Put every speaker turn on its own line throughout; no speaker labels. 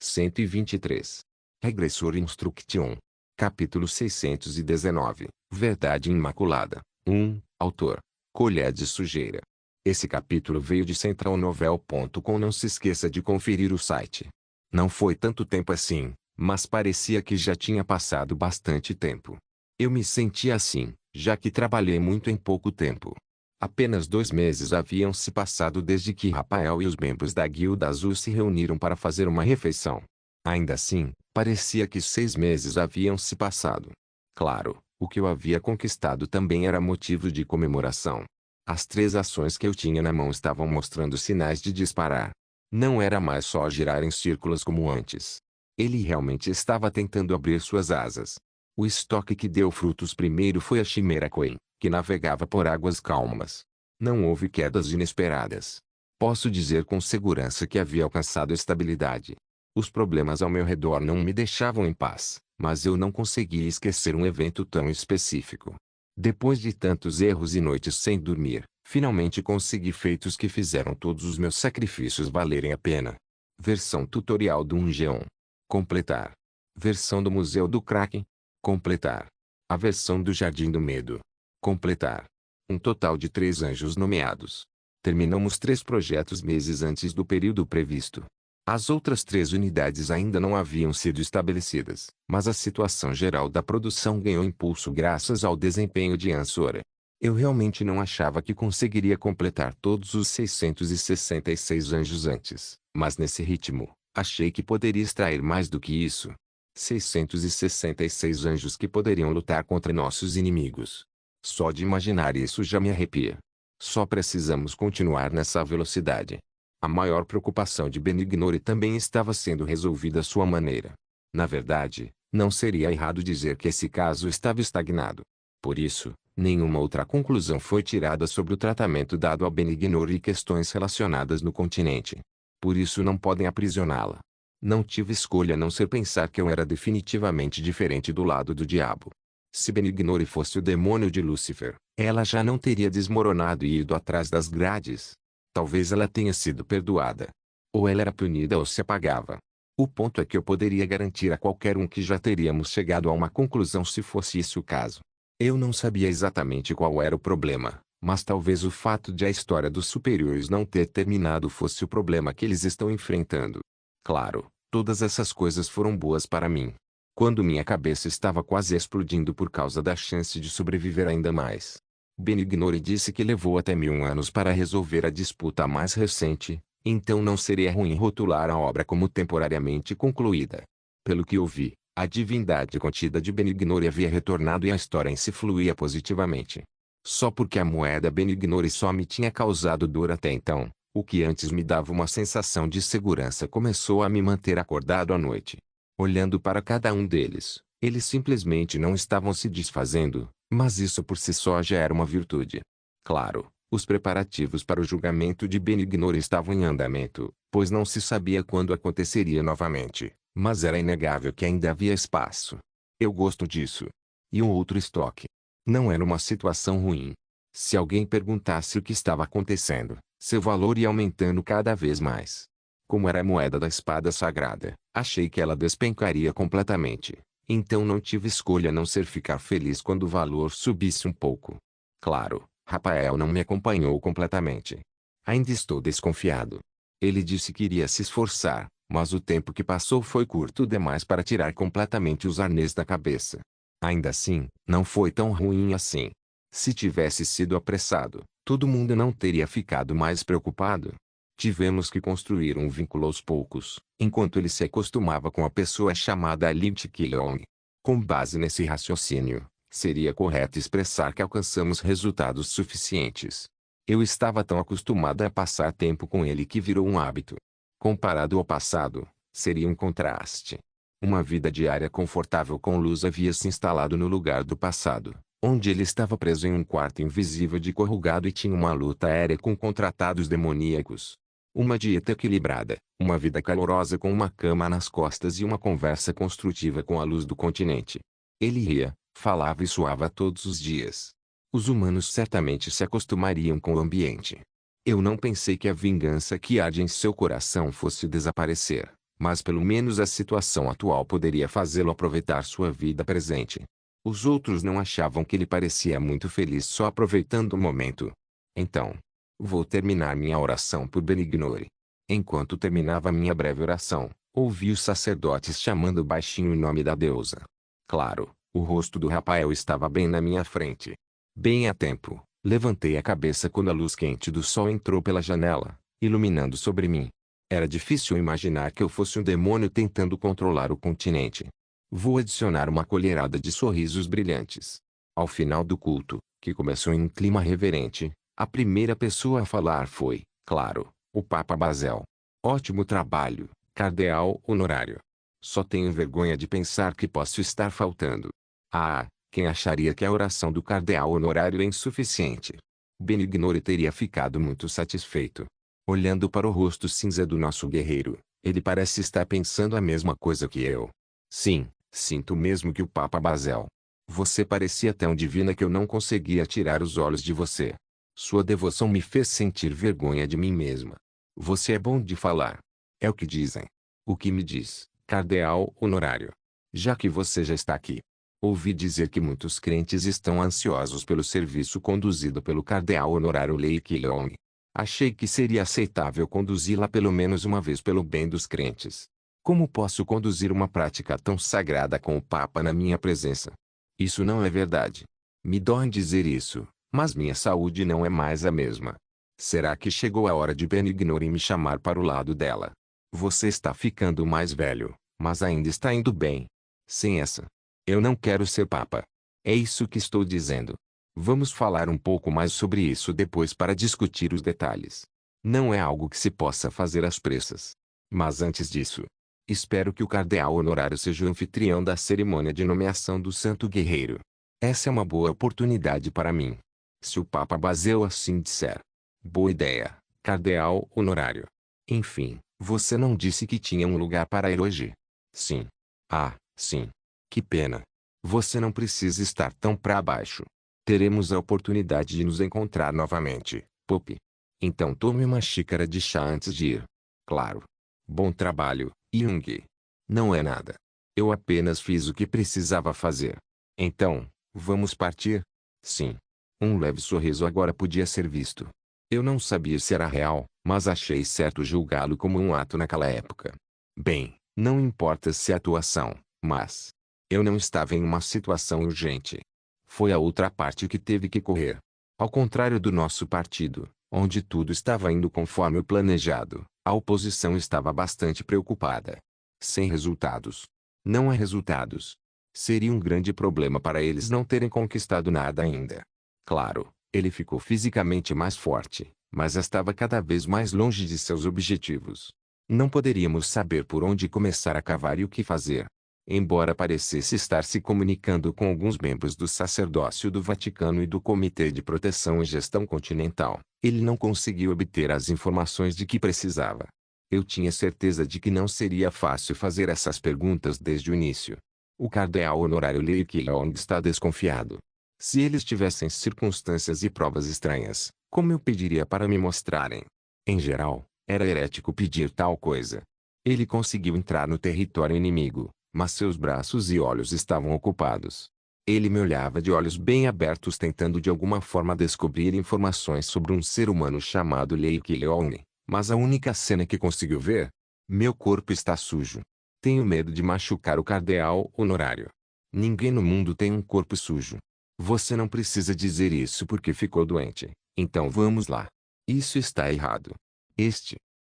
123. Regressor Instruction. Capítulo 619. Verdade Imaculada. 1. Autor. Colher de sujeira. Esse capítulo veio de centralnovel.com. Não se esqueça de conferir o site. Não foi tanto tempo assim, mas parecia que já tinha passado bastante tempo. Eu me sentia assim, já que trabalhei muito em pouco tempo. Apenas 2 meses haviam se passado desde que Rafael e os membros da Guilda Azul se reuniram para fazer uma refeição. Ainda assim, parecia que 6 meses haviam se passado. Claro, o que eu havia conquistado também era motivo de comemoração. As 3 ações que eu tinha na mão estavam mostrando sinais de disparar. Não era mais só girar em círculos como antes. Ele realmente estava tentando abrir suas asas. O estoque que deu frutos primeiro foi a Chimera Queen, que navegava por águas calmas. Não houve quedas inesperadas. Posso dizer com segurança que havia alcançado estabilidade. Os problemas ao meu redor não me deixavam em paz, mas eu não conseguia esquecer um evento tão específico. Depois de tantos erros e noites sem dormir, finalmente consegui feitos que fizeram todos os meus sacrifícios valerem a pena. Versão tutorial do 1G1. Completar. Versão do Museu do Kraken. Completar. A versão do Jardim do Medo. Completar. Um total de 3 anjos nomeados. Terminamos 3 projetos meses antes do período previsto. As outras 3 unidades ainda não haviam sido estabelecidas, mas a situação geral da produção ganhou impulso graças ao desempenho de Ansora. Eu realmente não achava que conseguiria completar todos os 666 anjos antes, mas nesse ritmo, achei que poderia extrair mais do que isso. 666 anjos que poderiam lutar contra nossos inimigos. Só de imaginar isso já me arrepia. Só precisamos continuar nessa velocidade. A maior preocupação de Benignore também estava sendo resolvida à sua maneira. Na verdade, não seria errado dizer que esse caso estava estagnado. Por isso, nenhuma outra conclusão foi tirada sobre o tratamento dado a Benignore e questões relacionadas no continente. Por isso não podem aprisioná-la. Não tive escolha a não ser pensar que eu era definitivamente diferente do lado do diabo. Se Benignore fosse o demônio de Lúcifer, ela já não teria desmoronado e ido atrás das grades. Talvez ela tenha sido perdoada. Ou ela era punida ou se apagava. O ponto é que eu poderia garantir a qualquer um que já teríamos chegado a uma conclusão se fosse esse o caso. Eu não sabia exatamente qual era o problema, mas talvez o fato de a história dos superiores não ter terminado fosse o problema que eles estão enfrentando. Claro, todas essas coisas foram boas para mim. Quando minha cabeça estava quase explodindo por causa da chance de sobreviver ainda mais. Benignore disse que levou até 1000 anos para resolver a disputa mais recente, então não seria ruim rotular a obra como temporariamente concluída. Pelo que ouvi, a divindade contida de Benignore havia retornado e a história em si fluía positivamente. Só porque a moeda Benignore só me tinha causado dor até então, o que antes me dava uma sensação de segurança começou a me manter acordado à noite. Olhando para cada um deles, eles simplesmente não estavam se desfazendo, mas isso por si só já era uma virtude. Claro, os preparativos para o julgamento de Benignore estavam em andamento, pois não se sabia quando aconteceria novamente, mas era inegável que ainda havia espaço. Eu gosto disso. E um outro estoque. Não era uma situação ruim. Se alguém perguntasse o que estava acontecendo, seu valor ia aumentando cada vez mais. Como era a moeda da espada sagrada, achei que ela despencaria completamente. Então não tive escolha a não ser ficar feliz quando o valor subisse um pouco. Claro, Rafael não me acompanhou completamente. Ainda estou desconfiado. Ele disse que iria se esforçar, mas o tempo que passou foi curto demais para tirar completamente os arnês da cabeça. Ainda assim, não foi tão ruim assim. Se tivesse sido apressado, todo mundo não teria ficado mais preocupado. Tivemos que construir um vínculo aos poucos, enquanto ele se acostumava com a pessoa chamada Lynch Keelong. Com base nesse raciocínio, seria correto expressar que alcançamos resultados suficientes. Eu estava tão acostumada a passar tempo com ele que virou um hábito. Comparado ao passado, seria um contraste. Uma vida diária confortável com luz havia se instalado no lugar do passado, onde ele estava preso em um quarto invisível de corrugado e tinha uma luta aérea com contratados demoníacos. Uma dieta equilibrada, uma vida calorosa com uma cama nas costas e uma conversa construtiva com a luz do continente. Ele ria, falava e suava todos os dias. Os humanos certamente se acostumariam com o ambiente. Eu não pensei que a vingança que arde em seu coração fosse desaparecer, Mas pelo menos a situação atual poderia fazê-lo aproveitar sua vida presente. Os outros não achavam que ele parecia muito feliz só aproveitando o momento. Então, vou terminar minha oração por Benignore. Enquanto terminava minha breve oração, ouvi os sacerdotes chamando baixinho o nome da deusa. Claro, o rosto do Rafael estava bem na minha frente. Bem a tempo, levantei a cabeça quando a luz quente do sol entrou pela janela, iluminando sobre mim. Era difícil imaginar que eu fosse um demônio tentando controlar o continente. Vou adicionar uma colherada de sorrisos brilhantes. Ao final do culto, que começou em um clima reverente, a primeira pessoa a falar foi, claro, o Papa Bazel. Ótimo trabalho, cardeal honorário. Só tenho vergonha de pensar que posso estar faltando. Ah, quem acharia que a oração do cardeal honorário é insuficiente? Benignore teria ficado muito satisfeito. Olhando para o rosto cinza do nosso guerreiro, ele parece estar pensando a mesma coisa que eu. Sim, sinto mesmo que o Papa Bazel. Você parecia tão divina que eu não conseguia tirar os olhos de você. Sua devoção me fez sentir vergonha de mim mesma. Você é bom de falar. É o que dizem. O que me diz, cardeal honorário? Já que você já está aqui. Ouvi dizer que muitos crentes estão ansiosos pelo serviço conduzido pelo cardeal honorário Lei Keelong. Achei que seria aceitável conduzi-la pelo menos uma vez pelo bem dos crentes. Como posso conduzir uma prática tão sagrada com o Papa na minha presença? Isso não é verdade. Me dói em dizer isso, mas minha saúde não é mais a mesma. Será que chegou a hora de Benignore me chamar para o lado dela? Você está ficando mais velho, mas ainda está indo bem. Sem essa. Eu não quero ser Papa. É isso que estou dizendo. Vamos falar um pouco mais sobre isso depois para discutir os detalhes. Não é algo que se possa fazer às pressas. Mas antes disso, espero que o cardeal honorário seja o anfitrião da cerimônia de nomeação do Santo Guerreiro. Essa é uma boa oportunidade para mim. Se o Papa Bazel assim disser. Boa ideia, cardeal honorário. Enfim, você não disse que tinha um lugar para ir hoje? Sim. Ah, sim. Que pena. Você não precisa estar tão para baixo. Teremos a oportunidade de nos encontrar novamente, Pope. Então tome uma xícara de chá antes de ir. Claro. Bom trabalho, Jung. Não é nada. Eu apenas fiz o que precisava fazer. Então, vamos partir? Sim. Um leve sorriso agora podia ser visto. Eu não sabia se era real, mas achei certo julgá-lo como um ato naquela época. Bem, não importa se é atuação, mas eu não estava em uma situação urgente. Foi a outra parte que teve que correr. Ao contrário do nosso partido, onde tudo estava indo conforme o planejado, a oposição estava bastante preocupada. Sem resultados. Não há resultados. Seria um grande problema para eles não terem conquistado nada ainda. Claro, ele ficou fisicamente mais forte, mas estava cada vez mais longe de seus objetivos. Não poderíamos saber por onde começar a cavar e o que fazer. Embora parecesse estar se comunicando com alguns membros do sacerdócio do Vaticano e do Comitê de Proteção e Gestão Continental, ele não conseguiu obter as informações de que precisava. Eu tinha certeza de que não seria fácil fazer essas perguntas desde o início. O cardeal honorário Lei Keelong está desconfiado. Se eles tivessem circunstâncias e provas estranhas, como eu pediria para me mostrarem? Em geral, era herético pedir tal coisa. Ele conseguiu entrar no território inimigo, mas seus braços e olhos estavam ocupados. Ele me olhava de olhos bem abertos tentando de alguma forma descobrir informações sobre um ser humano chamado Lei Keelong, mas a única cena que conseguiu ver? Meu corpo está sujo. Tenho medo de machucar o cardeal honorário. Ninguém no mundo tem um corpo sujo. Você não precisa dizer isso porque ficou doente. Então vamos lá. Isso está errado.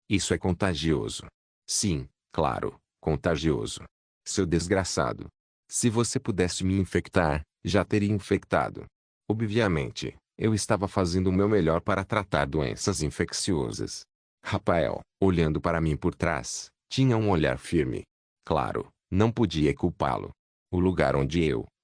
Isso é contagioso. Sim, claro, contagioso. Seu desgraçado. Se você pudesse me infectar, já teria infectado. Obviamente, eu estava fazendo o meu melhor para tratar doenças infecciosas. Rafael, olhando para mim por trás, tinha um olhar firme. Claro, não podia culpá-lo. O lugar onde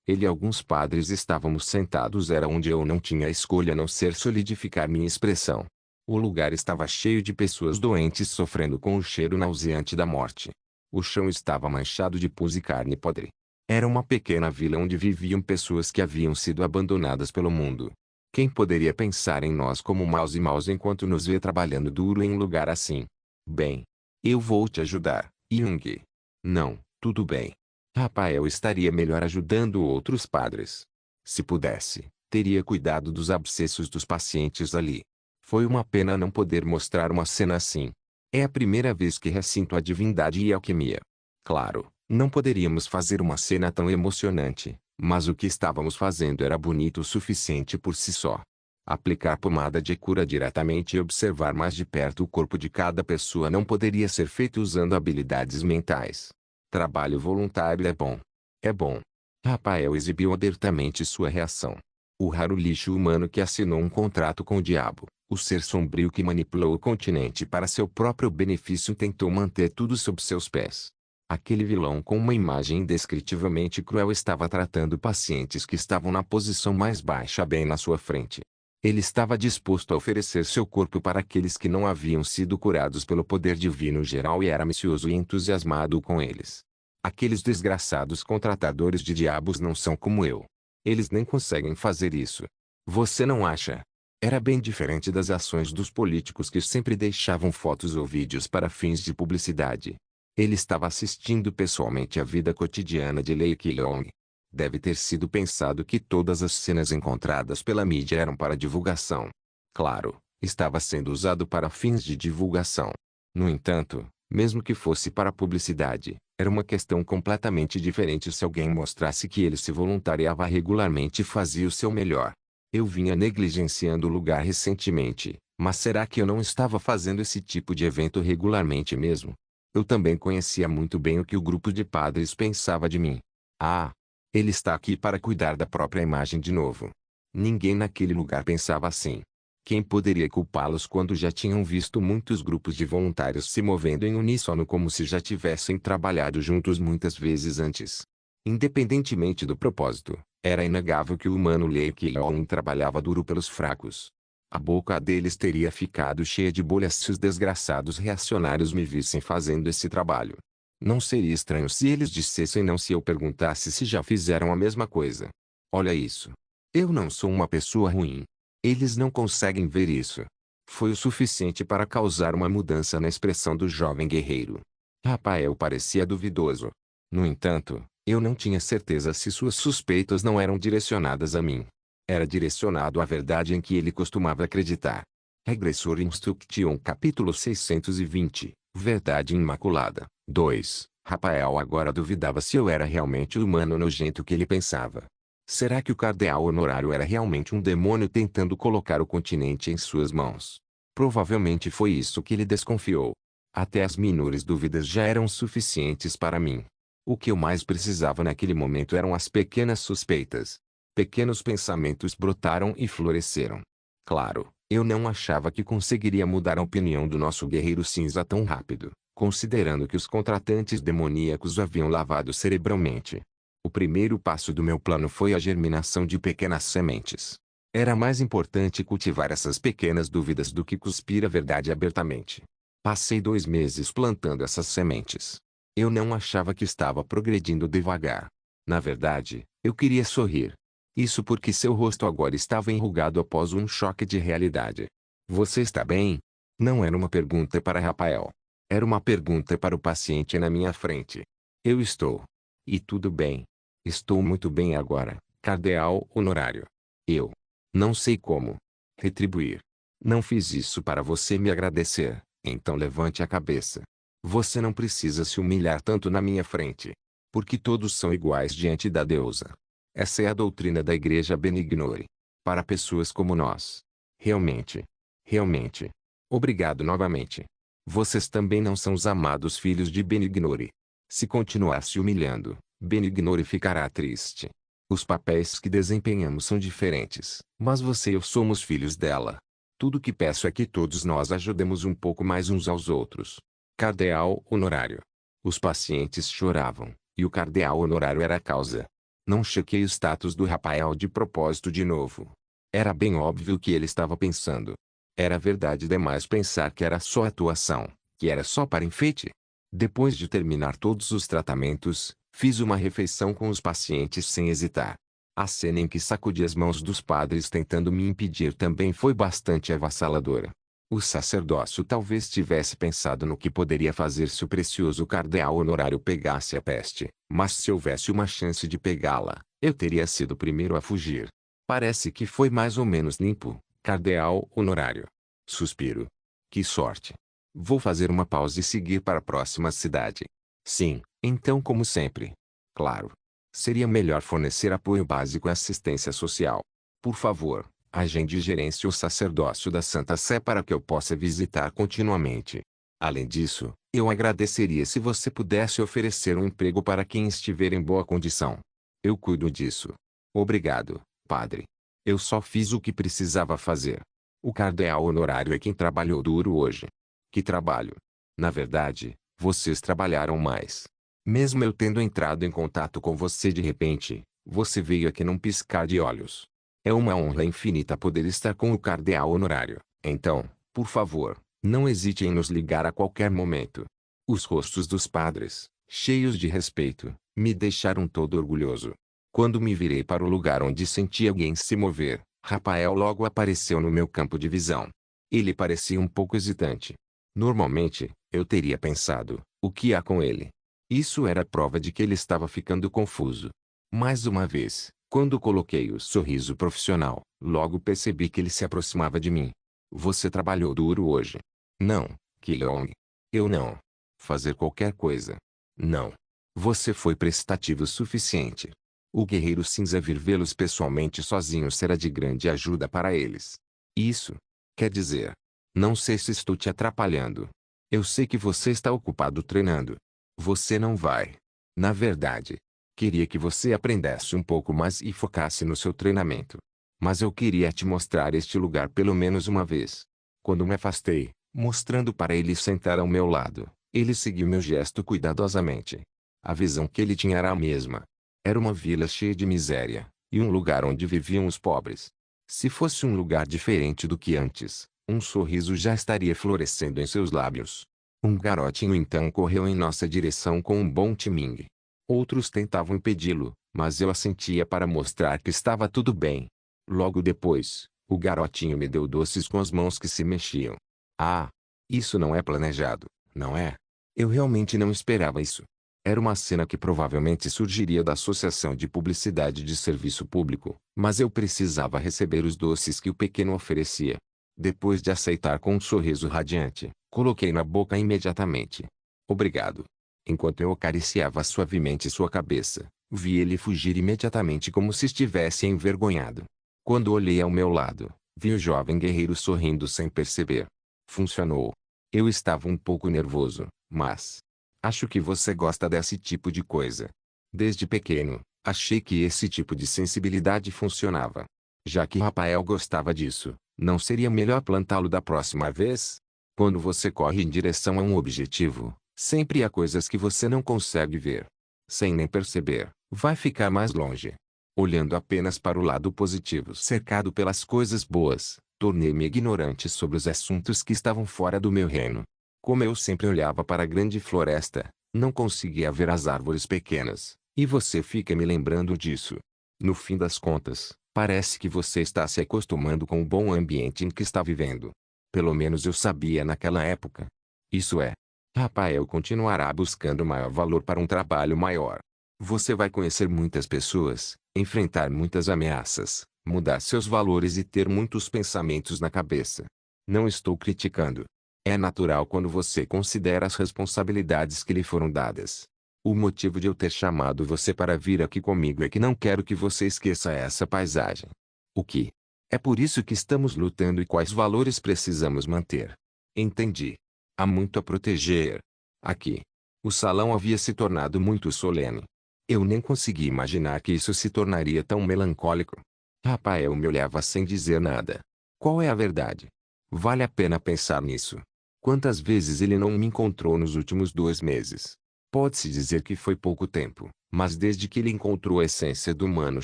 ele e alguns padres estávamos sentados era onde eu não tinha escolha a não ser solidificar minha expressão. O lugar estava cheio de pessoas doentes sofrendo com o cheiro nauseante da morte. O chão estava manchado de pus e carne podre. Era uma pequena vila onde viviam pessoas que haviam sido abandonadas pelo mundo. Quem poderia pensar em nós como maus enquanto nos vê trabalhando duro em um lugar assim? Bem, eu vou te ajudar, Jung. Não, tudo bem. Rafael estaria melhor ajudando outros padres. Se pudesse, teria cuidado dos abscessos dos pacientes ali. Foi uma pena não poder mostrar uma cena assim. É a primeira vez que ressinto a divindade e a alquimia. Claro, não poderíamos fazer uma cena tão emocionante, mas o que estávamos fazendo era bonito o suficiente por si só. Aplicar pomada de cura diretamente e observar mais de perto o corpo de cada pessoa não poderia ser feito usando habilidades mentais. Trabalho voluntário é bom. É bom. Rafael exibiu abertamente sua reação. O raro lixo humano que assinou um contrato com o diabo, o ser sombrio que manipulou o continente para seu próprio benefício, tentou manter tudo sob seus pés. Aquele vilão com uma imagem indescritivelmente cruel estava tratando pacientes que estavam na posição mais baixa bem na sua frente. Ele estava disposto a oferecer seu corpo para aqueles que não haviam sido curados pelo poder divino geral e era ambicioso e entusiasmado com eles. Aqueles desgraçados contratadores de diabos não são como eu. Eles nem conseguem fazer isso. Você não acha? Era bem diferente das ações dos políticos que sempre deixavam fotos ou vídeos para fins de publicidade. Ele estava assistindo pessoalmente à vida cotidiana de Lei Keelong. Deve ter sido pensado que todas as cenas encontradas pela mídia eram para divulgação. Claro, estava sendo usado para fins de divulgação. No entanto, mesmo que fosse para publicidade, era uma questão completamente diferente se alguém mostrasse que ele se voluntariava regularmente e fazia o seu melhor. Eu vinha negligenciando o lugar recentemente, mas será que eu não estava fazendo esse tipo de evento regularmente mesmo? Eu também conhecia muito bem o que o grupo de padres pensava de mim. Ah! Ele está aqui para cuidar da própria imagem de novo. Ninguém naquele lugar pensava assim. Quem poderia culpá-los quando já tinham visto muitos grupos de voluntários se movendo em uníssono como se já tivessem trabalhado juntos muitas vezes antes? Independentemente do propósito, era inegável que o humano Lei Keelong trabalhava duro pelos fracos. A boca deles teria ficado cheia de bolhas se os desgraçados reacionários me vissem fazendo esse trabalho. Não seria estranho se eles dissessem não se eu perguntasse se já fizeram a mesma coisa. Olha isso. Eu não sou uma pessoa ruim. Eles não conseguem ver isso. Foi o suficiente para causar uma mudança na expressão do jovem guerreiro. Rafael parecia duvidoso. No entanto, eu não tinha certeza se suas suspeitas não eram direcionadas a mim. Era direcionado à verdade em que ele costumava acreditar. Regressor Instruction capítulo 620, Verdade Imaculada. 2. Rafael agora duvidava se eu era realmente o humano nojento que ele pensava. Será que o cardeal honorário era realmente um demônio tentando colocar o continente em suas mãos? Provavelmente foi isso que ele desconfiou. Até as menores dúvidas já eram suficientes para mim. O que eu mais precisava naquele momento eram as pequenas suspeitas. Pequenos pensamentos brotaram e floresceram. Claro, eu não achava que conseguiria mudar a opinião do nosso guerreiro cinza tão rápido, considerando que os contratantes demoníacos o haviam lavado cerebralmente. O primeiro passo do meu plano foi a germinação de pequenas sementes. Era mais importante cultivar essas pequenas dúvidas do que cuspir a verdade abertamente. Passei 2 meses plantando essas sementes. Eu não achava que estava progredindo devagar. Na verdade, eu queria sorrir. Isso porque seu rosto agora estava enrugado após um choque de realidade. Você está bem? Não era uma pergunta para Rafael. Era uma pergunta para o paciente na minha frente. Eu estou. E tudo bem. Estou muito bem agora, cardeal honorário. Eu não sei como retribuir. Não fiz isso para você me agradecer, então levante a cabeça. Você não precisa se humilhar tanto na minha frente. Porque todos são iguais diante da deusa. Essa é a doutrina da Igreja Benignore. Para pessoas como nós. Realmente. Realmente. Obrigado novamente. Vocês também não são os amados filhos de Benignore. Se continuar se humilhando, Benignore ficará triste. Os papéis que desempenhamos são diferentes, mas você e eu somos filhos dela. Tudo que peço é que todos nós ajudemos um pouco mais uns aos outros. Cardeal honorário. Os pacientes choravam, e o cardeal honorário era a causa. Não chequei o status do Rafael de propósito de novo. Era bem óbvio o que ele estava pensando. Era verdade demais pensar que era só atuação, que era só para enfeite. Depois de terminar todos os tratamentos, fiz uma refeição com os pacientes sem hesitar. A cena em que sacudi as mãos dos padres tentando me impedir também foi bastante avassaladora. O sacerdócio talvez tivesse pensado no que poderia fazer se o precioso cardeal honorário pegasse a peste, mas se houvesse uma chance de pegá-la, eu teria sido o primeiro a fugir. Parece que foi mais ou menos limpo, cardeal honorário. Suspiro. Que sorte. Vou fazer uma pausa e seguir para a próxima cidade. Sim, então como sempre. Claro. Seria melhor fornecer apoio básico e assistência social. Por favor, agende gerência ou sacerdócio da Santa Sé para que eu possa visitar continuamente. Além disso, eu agradeceria se você pudesse oferecer um emprego para quem estiver em boa condição. Eu cuido disso. Obrigado, padre. Eu só fiz o que precisava fazer. O cardeal honorário é quem trabalhou duro hoje. Que trabalho! Na verdade, vocês trabalharam mais. Mesmo eu tendo entrado em contato com você de repente, você veio aqui num piscar de olhos. É uma honra infinita poder estar com o cardeal honorário. Então, por favor, não hesite em nos ligar a qualquer momento. Os rostos dos padres, cheios de respeito, me deixaram todo orgulhoso. Quando me virei para o lugar onde senti alguém se mover, Rafael logo apareceu no meu campo de visão. Ele parecia um pouco hesitante. Normalmente, eu teria pensado, o que há com ele? Isso era prova de que ele estava ficando confuso. Mais uma vez, quando coloquei o sorriso profissional, logo percebi que ele se aproximava de mim. Você trabalhou duro hoje? Não, Kilong. Eu não. Fazer qualquer coisa? Não. Você foi prestativo o suficiente. O guerreiro cinza vir vê-los pessoalmente sozinho será de grande ajuda para eles. Isso. Quer dizer. Não sei se estou te atrapalhando. Eu sei que você está ocupado treinando. Você não vai. Na verdade, queria que você aprendesse um pouco mais e focasse no seu treinamento. Mas eu queria te mostrar este lugar pelo menos uma vez. Quando me afastei, mostrando para ele sentar ao meu lado, ele seguiu meu gesto cuidadosamente. A visão que ele tinha era a mesma. Era uma vila cheia de miséria, e um lugar onde viviam os pobres. Se fosse um lugar diferente do que antes, um sorriso já estaria florescendo em seus lábios. Um garotinho então correu em nossa direção com um bom timing. Outros tentavam impedi-lo, mas eu assentia para mostrar que estava tudo bem. Logo depois, o garotinho me deu doces com as mãos que se mexiam. Ah! Isso não é planejado, não é? Eu realmente não esperava isso. Era uma cena que provavelmente surgiria da Associação de Publicidade de Serviço Público, mas eu precisava receber os doces que o pequeno oferecia. Depois de aceitar com um sorriso radiante, coloquei na boca imediatamente. Obrigado. Enquanto eu acariciava suavemente sua cabeça, vi ele fugir imediatamente como se estivesse envergonhado. Quando olhei ao meu lado, vi o jovem guerreiro sorrindo sem perceber. Funcionou. Eu estava um pouco nervoso, mas... Acho que você gosta desse tipo de coisa. Desde pequeno, achei que esse tipo de sensibilidade funcionava. Já que Rafael gostava disso, não seria melhor plantá-lo da próxima vez? Quando você corre em direção a um objetivo, sempre há coisas que você não consegue ver. Sem nem perceber, vai ficar mais longe. Olhando apenas para o lado positivo, cercado pelas coisas boas, tornei-me ignorante sobre os assuntos que estavam fora do meu reino. Como eu sempre olhava para a grande floresta, não conseguia ver as árvores pequenas, e você fica me lembrando disso. No fim das contas, parece que você está se acostumando com o bom ambiente em que está vivendo. Pelo menos eu sabia naquela época. Isso é. Rafael continuará buscando maior valor para um trabalho maior. Você vai conhecer muitas pessoas, enfrentar muitas ameaças, mudar seus valores e ter muitos pensamentos na cabeça. Não estou criticando. É natural quando você considera as responsabilidades que lhe foram dadas. O motivo de eu ter chamado você para vir aqui comigo é que não quero que você esqueça essa paisagem. O que? É por isso que estamos lutando e quais valores precisamos manter. Entendi. Há muito a proteger. Aqui. O salão havia se tornado muito solene. Eu nem consegui imaginar que isso se tornaria tão melancólico. Rafael me olhava sem dizer nada. Qual é a verdade? Vale a pena pensar nisso. Quantas vezes ele não me encontrou nos últimos 2 meses? Pode-se dizer que foi pouco tempo, mas desde que ele encontrou a essência do humano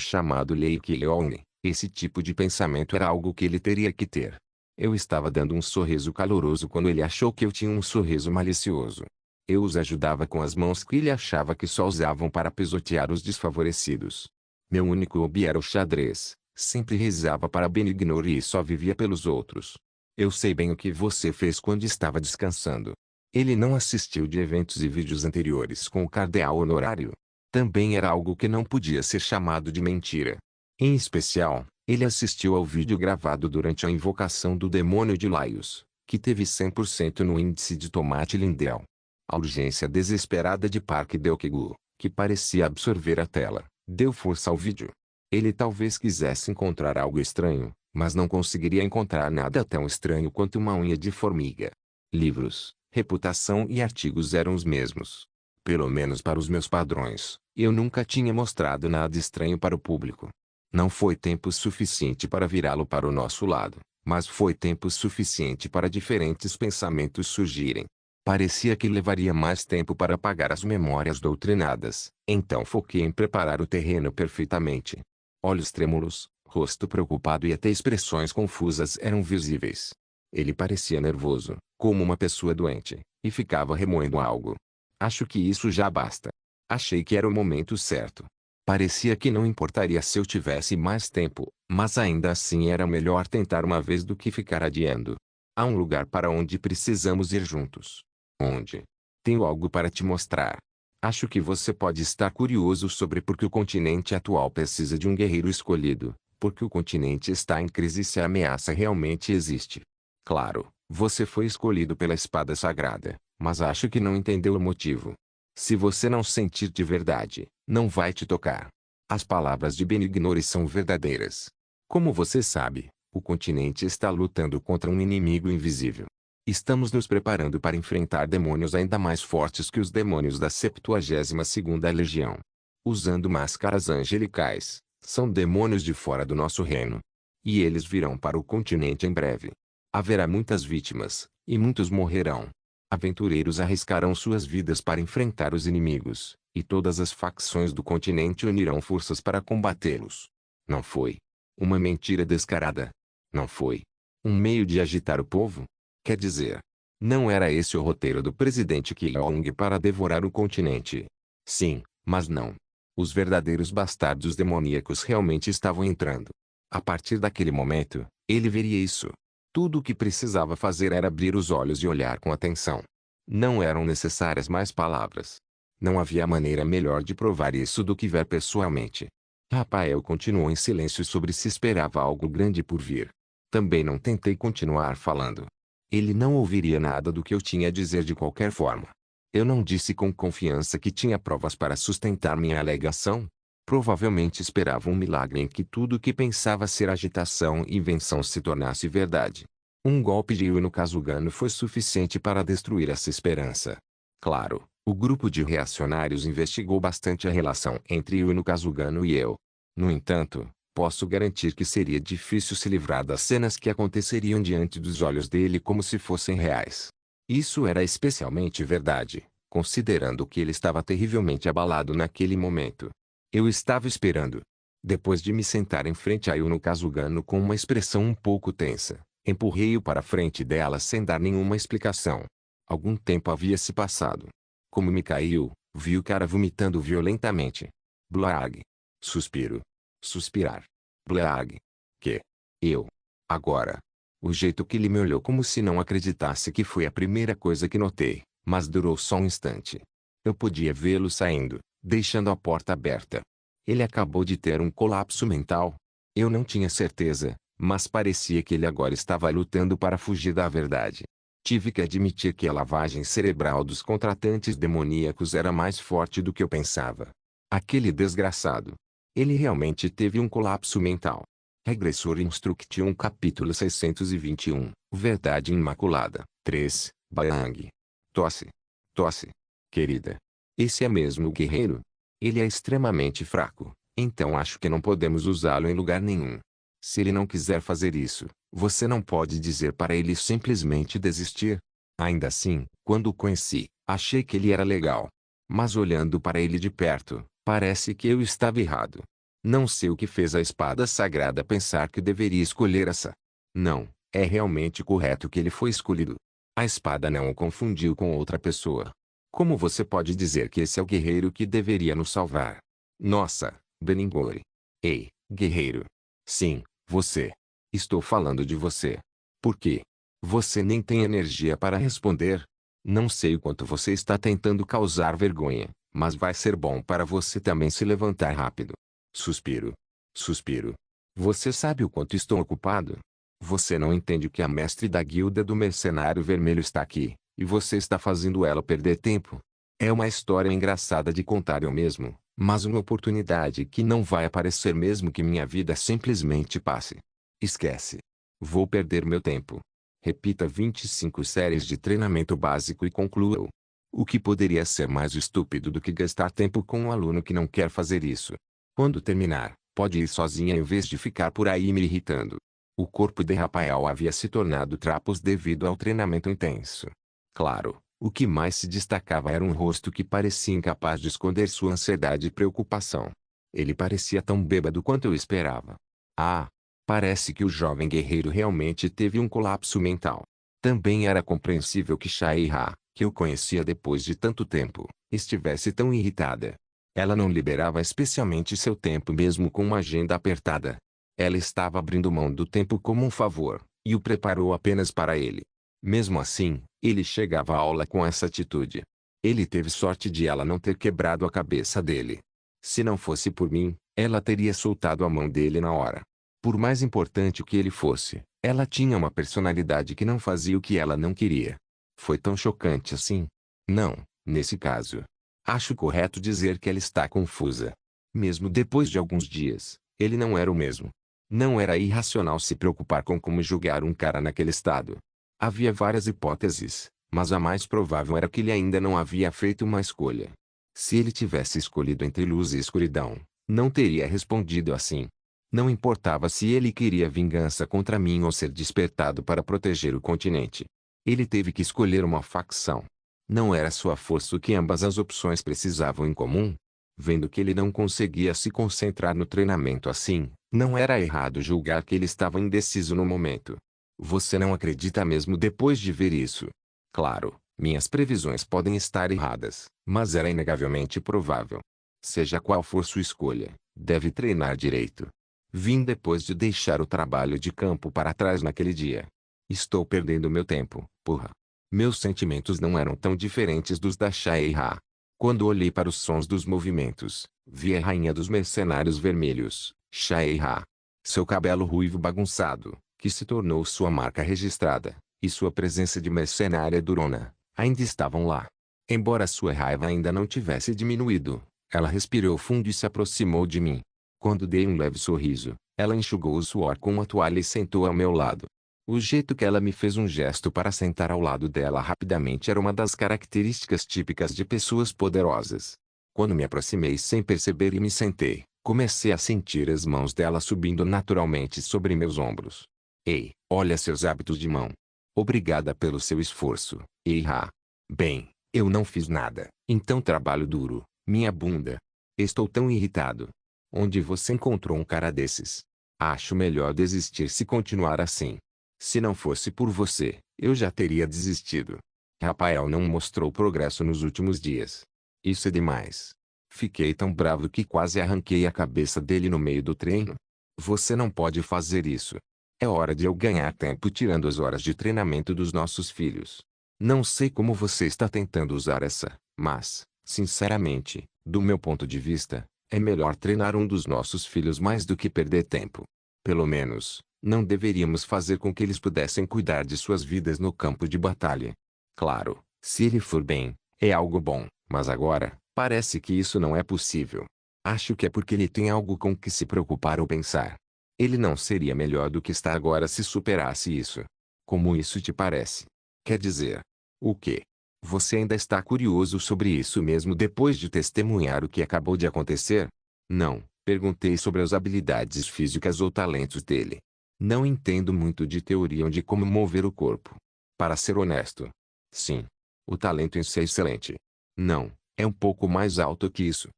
chamado Lei Leone, esse tipo de pensamento era algo que ele teria que ter. Eu estava dando um sorriso caloroso quando ele achou que eu tinha um sorriso malicioso. Eu os ajudava com as mãos que ele achava que só usavam para pisotear os desfavorecidos. Meu único hobby era o xadrez, sempre rezava para Benignor e só vivia pelos outros. Eu sei bem o que você fez quando estava descansando. Ele não assistiu de eventos e vídeos anteriores com o cardeal honorário. Também era algo que não podia ser chamado de mentira. Em especial, ele assistiu ao vídeo gravado durante a invocação do demônio de Laios, que teve 100% no índice de tomate Lindell. A urgência desesperada de Park Deok-gu, que parecia absorver a tela, deu força ao vídeo. Ele talvez quisesse encontrar algo estranho, mas não conseguiria encontrar nada tão estranho quanto uma unha de formiga. Livros, reputação e artigos eram os mesmos. Pelo menos para os meus padrões, eu nunca tinha mostrado nada estranho para o público. Não foi tempo suficiente para virá-lo para o nosso lado, mas foi tempo suficiente para diferentes pensamentos surgirem. Parecia que levaria mais tempo para apagar as memórias doutrinadas, então foquei em preparar o terreno perfeitamente. Olhos trêmulos, rosto preocupado e até expressões confusas eram visíveis. Ele parecia nervoso, como uma pessoa doente, e ficava remoendo algo. Acho que isso já basta. Achei que era o momento certo. Parecia que não importaria se eu tivesse mais tempo, mas ainda assim era melhor tentar uma vez do que ficar adiando. Há um lugar para onde precisamos ir juntos. Onde? Tenho algo para te mostrar. Acho que você pode estar curioso sobre por que o continente atual precisa de um guerreiro escolhido, porque o continente está em crise se a ameaça realmente existe. Claro, você foi escolhido pela espada sagrada, mas acho que não entendeu o motivo. Se você não sentir de verdade, não vai te tocar. As palavras de Benignore são verdadeiras. Como você sabe, o continente está lutando contra um inimigo invisível. Estamos nos preparando para enfrentar demônios ainda mais fortes que os demônios da 72ª Legião. Usando máscaras angelicais, são demônios de fora do nosso reino. E eles virão para o continente em breve. Haverá muitas vítimas, e muitos morrerão. Aventureiros arriscarão suas vidas para enfrentar os inimigos, e todas as facções do continente unirão forças para combatê-los. Não foi uma mentira descarada. Não foi um meio de agitar o povo. Quer dizer, não era esse o roteiro do presidente Kim Jong para devorar o continente. Sim, mas não. Os verdadeiros bastardos demoníacos realmente estavam entrando. A partir daquele momento, ele veria isso. Tudo o que precisava fazer era abrir os olhos e olhar com atenção. Não eram necessárias mais palavras. Não havia maneira melhor de provar isso do que ver pessoalmente. Rafael continuou em silêncio sobre se esperava algo grande por vir. Também não tentei continuar falando. Ele não ouviria nada do que eu tinha a dizer de qualquer forma. Eu não disse com confiança que tinha provas para sustentar minha alegação. Provavelmente esperava um milagre em que tudo o que pensava ser agitação e invenção se tornasse verdade. Um golpe de Yuno Kazugano foi suficiente para destruir essa esperança. Claro, o grupo de reacionários investigou bastante a relação entre Yuno Kazugano e eu. No entanto, posso garantir que seria difícil se livrar das cenas que aconteceriam diante dos olhos dele como se fossem reais. Isso era especialmente verdade, considerando que ele estava terrivelmente abalado naquele momento. Eu estava esperando. Depois de me sentar em frente a Yuno Kazugano com uma expressão um pouco tensa, empurrei-o para a frente dela sem dar nenhuma explicação. Algum tempo havia se passado. Como me caiu, vi o cara vomitando violentamente. Blag. Suspiro. Suspirar. Blag. Que? Eu. Agora. O jeito que ele me olhou como se não acreditasse que foi a primeira coisa que notei, mas durou só um instante. Eu podia vê-lo saindo, deixando a porta aberta. Ele acabou de ter um colapso mental. Eu não tinha certeza, mas parecia que ele agora estava lutando para fugir da verdade. Tive que admitir que a lavagem cerebral dos contratantes demoníacos era mais forte do que eu pensava. Aquele desgraçado. Ele realmente teve um colapso mental. Regressor Instruction capítulo 621, Verdade Imaculada, 3, Bang. Tosse. Tosse. Querida. Esse é mesmo o guerreiro? Ele é extremamente fraco, então acho que não podemos usá-lo em lugar nenhum. Se ele não quiser fazer isso, você não pode dizer para ele simplesmente desistir. Ainda assim, quando o conheci, achei que ele era legal. Mas olhando para ele de perto, parece que eu estava errado. Não sei o que fez a espada sagrada pensar que deveria escolher essa. Não, é realmente correto que ele foi escolhido. A espada não o confundiu com outra pessoa. Como você pode dizer que esse é o guerreiro que deveria nos salvar? Nossa, Beningore. Ei, guerreiro. Sim, você. Estou falando de você. Por quê? Você nem tem energia para responder. Não sei o quanto você está tentando causar vergonha, mas vai ser bom para você também se levantar rápido. Suspiro. Suspiro. Você sabe o quanto estou ocupado? Você não entende que a mestre da guilda do Mercenário Vermelho está aqui, e você está fazendo ela perder tempo. É uma história engraçada de contar eu mesmo, mas uma oportunidade que não vai aparecer mesmo que minha vida simplesmente passe. Esquece. Vou perder meu tempo. Repita 25 séries de treinamento básico e conclua-o. O que poderia ser mais estúpido do que gastar tempo com um aluno que não quer fazer isso? Quando terminar, pode ir sozinha em vez de ficar por aí me irritando. O corpo de Rafael havia se tornado trapos devido ao treinamento intenso. Claro, o que mais se destacava era um rosto que parecia incapaz de esconder sua ansiedade e preocupação. Ele parecia tão bêbado quanto eu esperava. Ah! Parece que o jovem guerreiro realmente teve um colapso mental. Também era compreensível que Shai-Ha, que eu conhecia depois de tanto tempo, estivesse tão irritada. Ela não liberava especialmente seu tempo mesmo com uma agenda apertada. Ela estava abrindo mão do tempo como um favor, e o preparou apenas para ele. Mesmo assim, ele chegava à aula com essa atitude. Ele teve sorte de ela não ter quebrado a cabeça dele. Se não fosse por mim, ela teria soltado a mão dele na hora. Por mais importante que ele fosse, ela tinha uma personalidade que não fazia o que ela não queria. Foi tão chocante assim? Não, nesse caso. Acho correto dizer que ela está confusa. Mesmo depois de alguns dias, ele não era o mesmo. Não era irracional se preocupar com como julgar um cara naquele estado. Havia várias hipóteses, mas a mais provável era que ele ainda não havia feito uma escolha. Se ele tivesse escolhido entre luz e escuridão, não teria respondido assim. Não importava se ele queria vingança contra mim ou ser despertado para proteger o continente. Ele teve que escolher uma facção. Não era sua força o que ambas as opções precisavam em comum? Vendo que ele não conseguia se concentrar no treinamento assim, não era errado julgar que ele estava indeciso no momento. Você não acredita mesmo depois de ver isso? Claro, minhas previsões podem estar erradas, mas era inegavelmente provável. Seja qual for sua escolha, deve treinar direito. Vim depois de deixar o trabalho de campo para trás naquele dia. Estou perdendo meu tempo, porra. Meus sentimentos não eram tão diferentes dos da Shai-Ha. Quando olhei para os sons dos movimentos, vi a rainha dos mercenários vermelhos, Shai-Ha. Seu cabelo ruivo bagunçado, que se tornou sua marca registrada, e sua presença de mercenária durona, ainda estavam lá. Embora sua raiva ainda não tivesse diminuído, ela respirou fundo e se aproximou de mim. Quando dei um leve sorriso, ela enxugou o suor com uma toalha e sentou ao meu lado. O jeito que ela me fez um gesto para sentar ao lado dela rapidamente era uma das características típicas de pessoas poderosas. Quando me aproximei sem perceber e me sentei, comecei a sentir as mãos dela subindo naturalmente sobre meus ombros. Ei, olha seus hábitos de mão. Obrigada pelo seu esforço, Ei-ha. Bem, eu não fiz nada, então trabalho duro, minha bunda. Estou tão irritado. Onde você encontrou um cara desses? Acho melhor desistir se continuar assim. Se não fosse por você, eu já teria desistido. Rafael não mostrou progresso nos últimos dias. Isso é demais. Fiquei tão bravo que quase arranquei a cabeça dele no meio do treino. Você não pode fazer isso. É hora de eu ganhar tempo tirando as horas de treinamento dos nossos filhos. Não sei como você está tentando usar essa, mas, sinceramente, do meu ponto de vista, é melhor treinar um dos nossos filhos mais do que perder tempo. Pelo menos, não deveríamos fazer com que eles pudessem cuidar de suas vidas no campo de batalha. Claro, se ele for bem, é algo bom, mas agora, parece que isso não é possível. Acho que é porque ele tem algo com que se preocupar ou pensar. Ele não seria melhor do que está agora se superasse isso. Como isso te parece? Quer dizer, o quê? Você ainda está curioso sobre isso mesmo depois de testemunhar o que acabou de acontecer? Não, perguntei sobre as habilidades físicas ou talentos dele. Não entendo muito de teoria ou de como mover o corpo. Para ser honesto. Sim. O talento em si é excelente. Não, é um pouco mais alto que isso.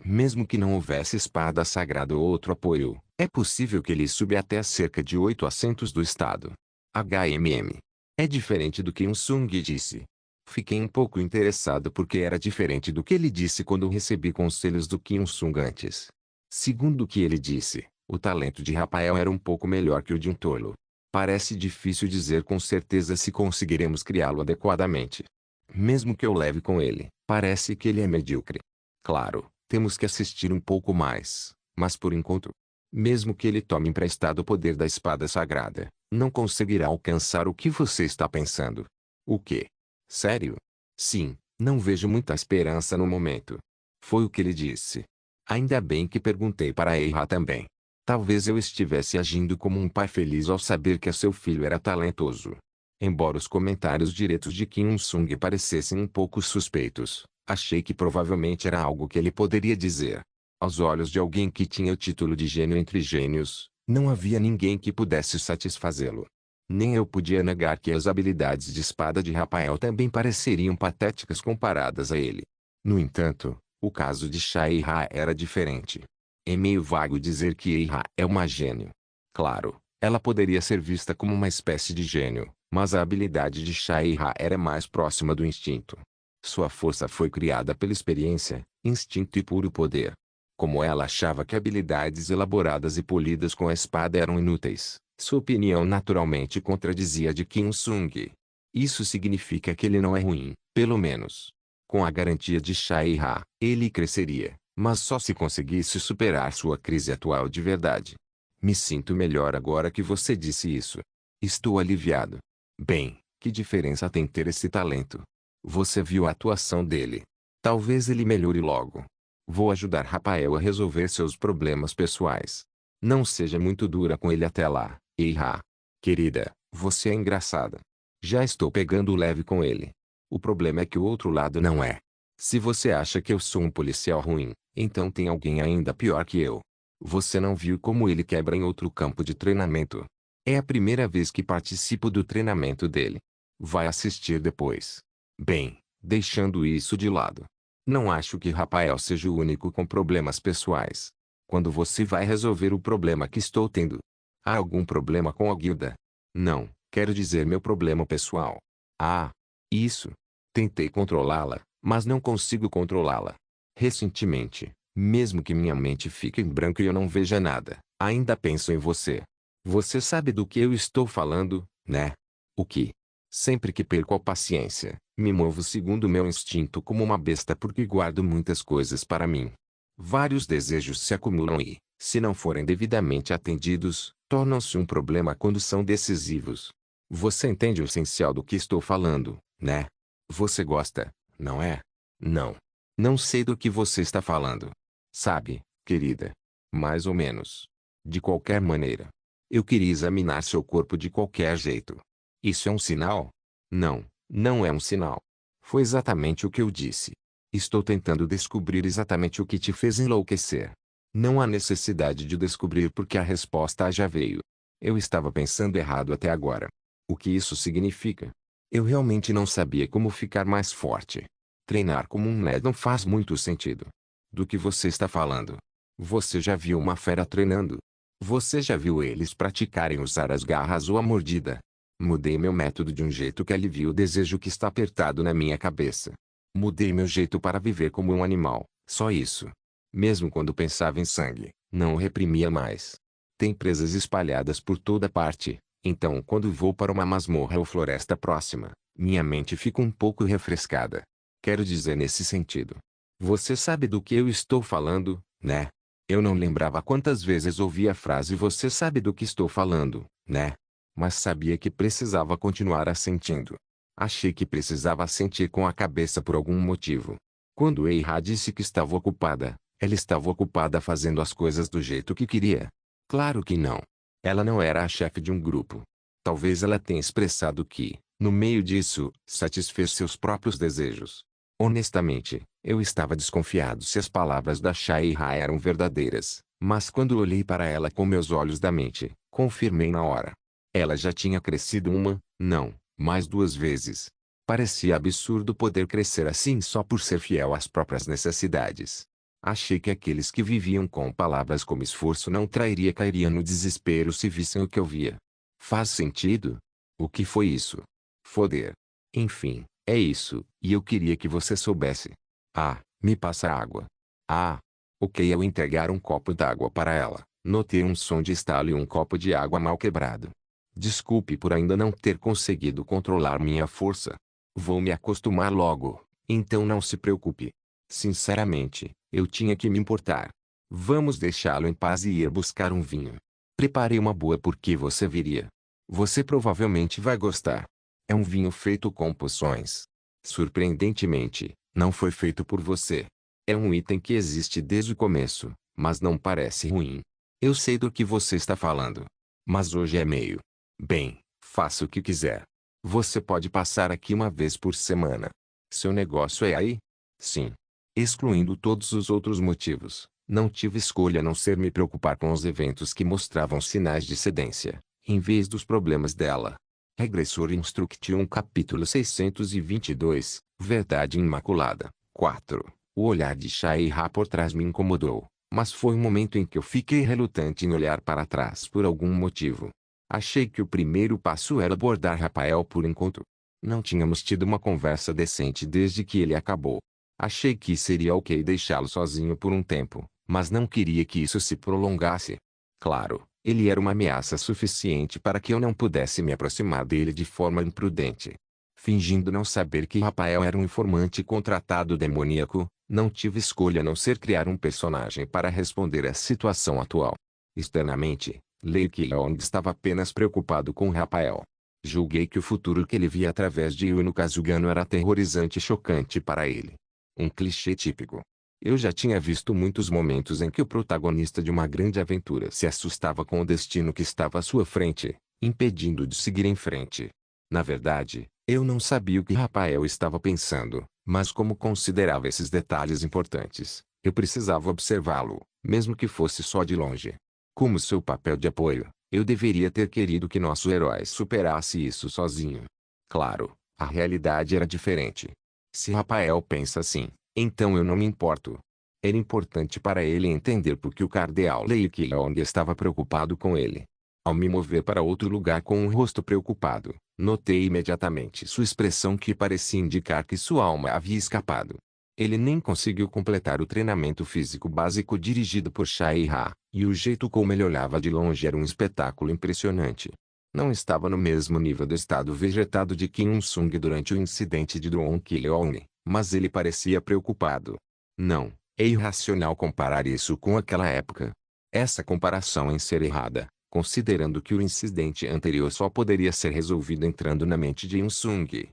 Mesmo que não houvesse espada sagrada ou outro apoio, é possível que ele suba até cerca de 8 assentos do estado. HMM. É diferente do que um Sung disse. Fiquei um pouco interessado porque era diferente do que ele disse quando recebi conselhos do Kim Sung antes. Segundo o que ele disse, o talento de Rafael era um pouco melhor que o de um tolo. Parece difícil dizer com certeza se conseguiremos criá-lo adequadamente. Mesmo que eu leve com ele, parece que ele é medíocre. Claro, temos que assistir um pouco mais, mas por enquanto, mesmo que ele tome emprestado o poder da espada sagrada, não conseguirá alcançar o que você está pensando. O quê? Sério? Sim, não vejo muita esperança no momento. Foi o que ele disse. Ainda bem que perguntei para Eira também. Talvez eu estivesse agindo como um pai feliz ao saber que seu filho era talentoso. Embora os comentários diretos de Kim Il-sung parecessem um pouco suspeitos, achei que provavelmente era algo que ele poderia dizer. Aos olhos de alguém que tinha o título de gênio entre gênios, não havia ninguém que pudesse satisfazê-lo. Nem eu podia negar que as habilidades de espada de Rafael também pareceriam patéticas comparadas a ele. No entanto, o caso de Shaira era diferente. É meio vago dizer que Eira é uma gênio. Claro, ela poderia ser vista como uma espécie de gênio, mas a habilidade de Shaira era mais próxima do instinto. Sua força foi criada pela experiência, instinto e puro poder. Como ela achava que habilidades elaboradas e polidas com a espada eram inúteis, sua opinião naturalmente contradizia a de Kim Il-sung. Isso significa que ele não é ruim, pelo menos. Com a garantia de Shaira, ele cresceria, mas só se conseguisse superar sua crise atual de verdade. Me sinto melhor agora que você disse isso. Estou aliviado. Bem, que diferença tem ter esse talento? Você viu a atuação dele. Talvez ele melhore logo. Vou ajudar Rafael a resolver seus problemas pessoais. Não seja muito dura com ele até lá, Eira. Querida, você é engraçada. Já estou pegando leve com ele. O problema é que o outro lado não é. Se você acha que eu sou um policial ruim, então tem alguém ainda pior que eu. Você não viu como ele quebra em outro campo de treinamento. É a primeira vez que participo do treinamento dele. Vai assistir depois. Bem, deixando isso de lado. Não acho que Rafael seja o único com problemas pessoais. Quando você vai resolver o problema que estou tendo? Há algum problema com a guilda? Não, quero dizer meu problema pessoal. Ah, isso. Tentei controlá-la, mas não consigo controlá-la. Recentemente, mesmo que minha mente fique em branco e eu não veja nada, ainda penso em você. Você sabe do que eu estou falando, né? O que? Sempre que perco a paciência, me movo segundo meu instinto como uma besta porque guardo muitas coisas para mim. Vários desejos se acumulam e, se não forem devidamente atendidos, tornam-se um problema quando são decisivos. Você entende o essencial do que estou falando, né? Você gosta, não é? Não. Não sei do que você está falando. Sabe, querida? Mais ou menos. De qualquer maneira. Eu queria examinar seu corpo de qualquer jeito. Isso é um sinal? Não, não é um sinal. Foi exatamente o que eu disse. Estou tentando descobrir exatamente o que te fez enlouquecer. Não há necessidade de descobrir porque a resposta já veio. Eu estava pensando errado até agora. O que isso significa? Eu realmente não sabia como ficar mais forte. Treinar como um nerd não faz muito sentido. Do que você está falando? Você já viu uma fera treinando? Você já viu eles praticarem usar as garras ou a mordida? Mudei meu método de um jeito que alivia o desejo que está apertado na minha cabeça. Mudei meu jeito para viver como um animal, só isso. Mesmo quando pensava em sangue, não o reprimia mais. Tem presas espalhadas por toda parte, então quando vou para uma masmorra ou floresta próxima, minha mente fica um pouco refrescada. Quero dizer nesse sentido. Você sabe do que eu estou falando, né? Eu não lembrava quantas vezes ouvi a frase "você sabe do que estou falando, né?" Mas sabia que precisava continuar assentindo. Achei que precisava assentir com a cabeça por algum motivo. Quando Eira disse que estava ocupada, ela estava ocupada fazendo as coisas do jeito que queria. Claro que não. Ela não era a chefe de um grupo. Talvez ela tenha expressado que, no meio disso, satisfez seus próprios desejos. Honestamente, eu estava desconfiado se as palavras da Shaira eram verdadeiras, mas quando olhei para ela com meus olhos da mente, confirmei na hora. Ela já tinha crescido não, mais duas vezes. Parecia absurdo poder crescer assim só por ser fiel às próprias necessidades. Achei que aqueles que viviam com palavras como esforço não trairia cairiam no desespero se vissem o que eu via. Faz sentido? O que foi isso? Foder. Enfim, é isso, e eu queria que você soubesse. Ah, me passa água. Ah. Ok, ao entregar um copo d'água para ela, notei um som de estalo e um copo de água mal quebrado. Desculpe por ainda não ter conseguido controlar minha força. Vou me acostumar logo, então não se preocupe. Sinceramente, eu tinha que me importar. Vamos deixá-lo em paz e ir buscar um vinho. Preparei uma boa porque você viria. Você provavelmente vai gostar. É um vinho feito com poções. Surpreendentemente, não foi feito por você. É um item que existe desde o começo, mas não parece ruim. Eu sei do que você está falando. Mas hoje é meio. Bem, faça o que quiser. Você pode passar aqui uma vez por semana. Seu negócio é aí? Sim. Excluindo todos os outros motivos, não tive escolha a não ser me preocupar com os eventos que mostravam sinais de cedência, em vez dos problemas dela. Regressor Instruction capítulo 622, Verdade Imaculada. 4. O olhar de Shai-Ra por trás me incomodou, mas foi um momento em que eu fiquei relutante em olhar para trás por algum motivo. Achei que o primeiro passo era abordar Rafael por enquanto. Não tínhamos tido uma conversa decente desde que ele acabou. Achei que seria ok deixá-lo sozinho por um tempo, mas não queria que isso se prolongasse. Claro, ele era uma ameaça suficiente para que eu não pudesse me aproximar dele de forma imprudente. Fingindo não saber que Rafael era um informante contratado demoníaco, não tive escolha a não ser criar um personagem para responder à situação atual. Externamente, Lei Keong estava apenas preocupado com Rafael. Julguei que o futuro que ele via através de Yuno Kazugano era aterrorizante e chocante para ele. Um clichê típico. Eu já tinha visto muitos momentos em que o protagonista de uma grande aventura se assustava com o destino que estava à sua frente, impedindo de seguir em frente. Na verdade, eu não sabia o que Rafael estava pensando, mas como considerava esses detalhes importantes, eu precisava observá-lo, mesmo que fosse só de longe. Como seu papel de apoio, eu deveria ter querido que nosso herói superasse isso sozinho. Claro, a realidade era diferente. Se Rafael pensa assim, então eu não me importo. Era importante para ele entender por que o cardeal Lei Keong estava preocupado com ele. Ao me mover para outro lugar com um rosto preocupado, notei imediatamente sua expressão que parecia indicar que sua alma havia escapado. Ele nem conseguiu completar o treinamento físico básico dirigido por Shai-Ra, e o jeito como ele olhava de longe era um espetáculo impressionante. Não estava no mesmo nível do estado vegetado de Kim Il-sung durante o incidente de Dong Keong, mas ele parecia preocupado. Não, é irracional comparar isso com aquela época. Essa comparação em ser errada, considerando que o incidente anterior só poderia ser resolvido entrando na mente de Il-sung.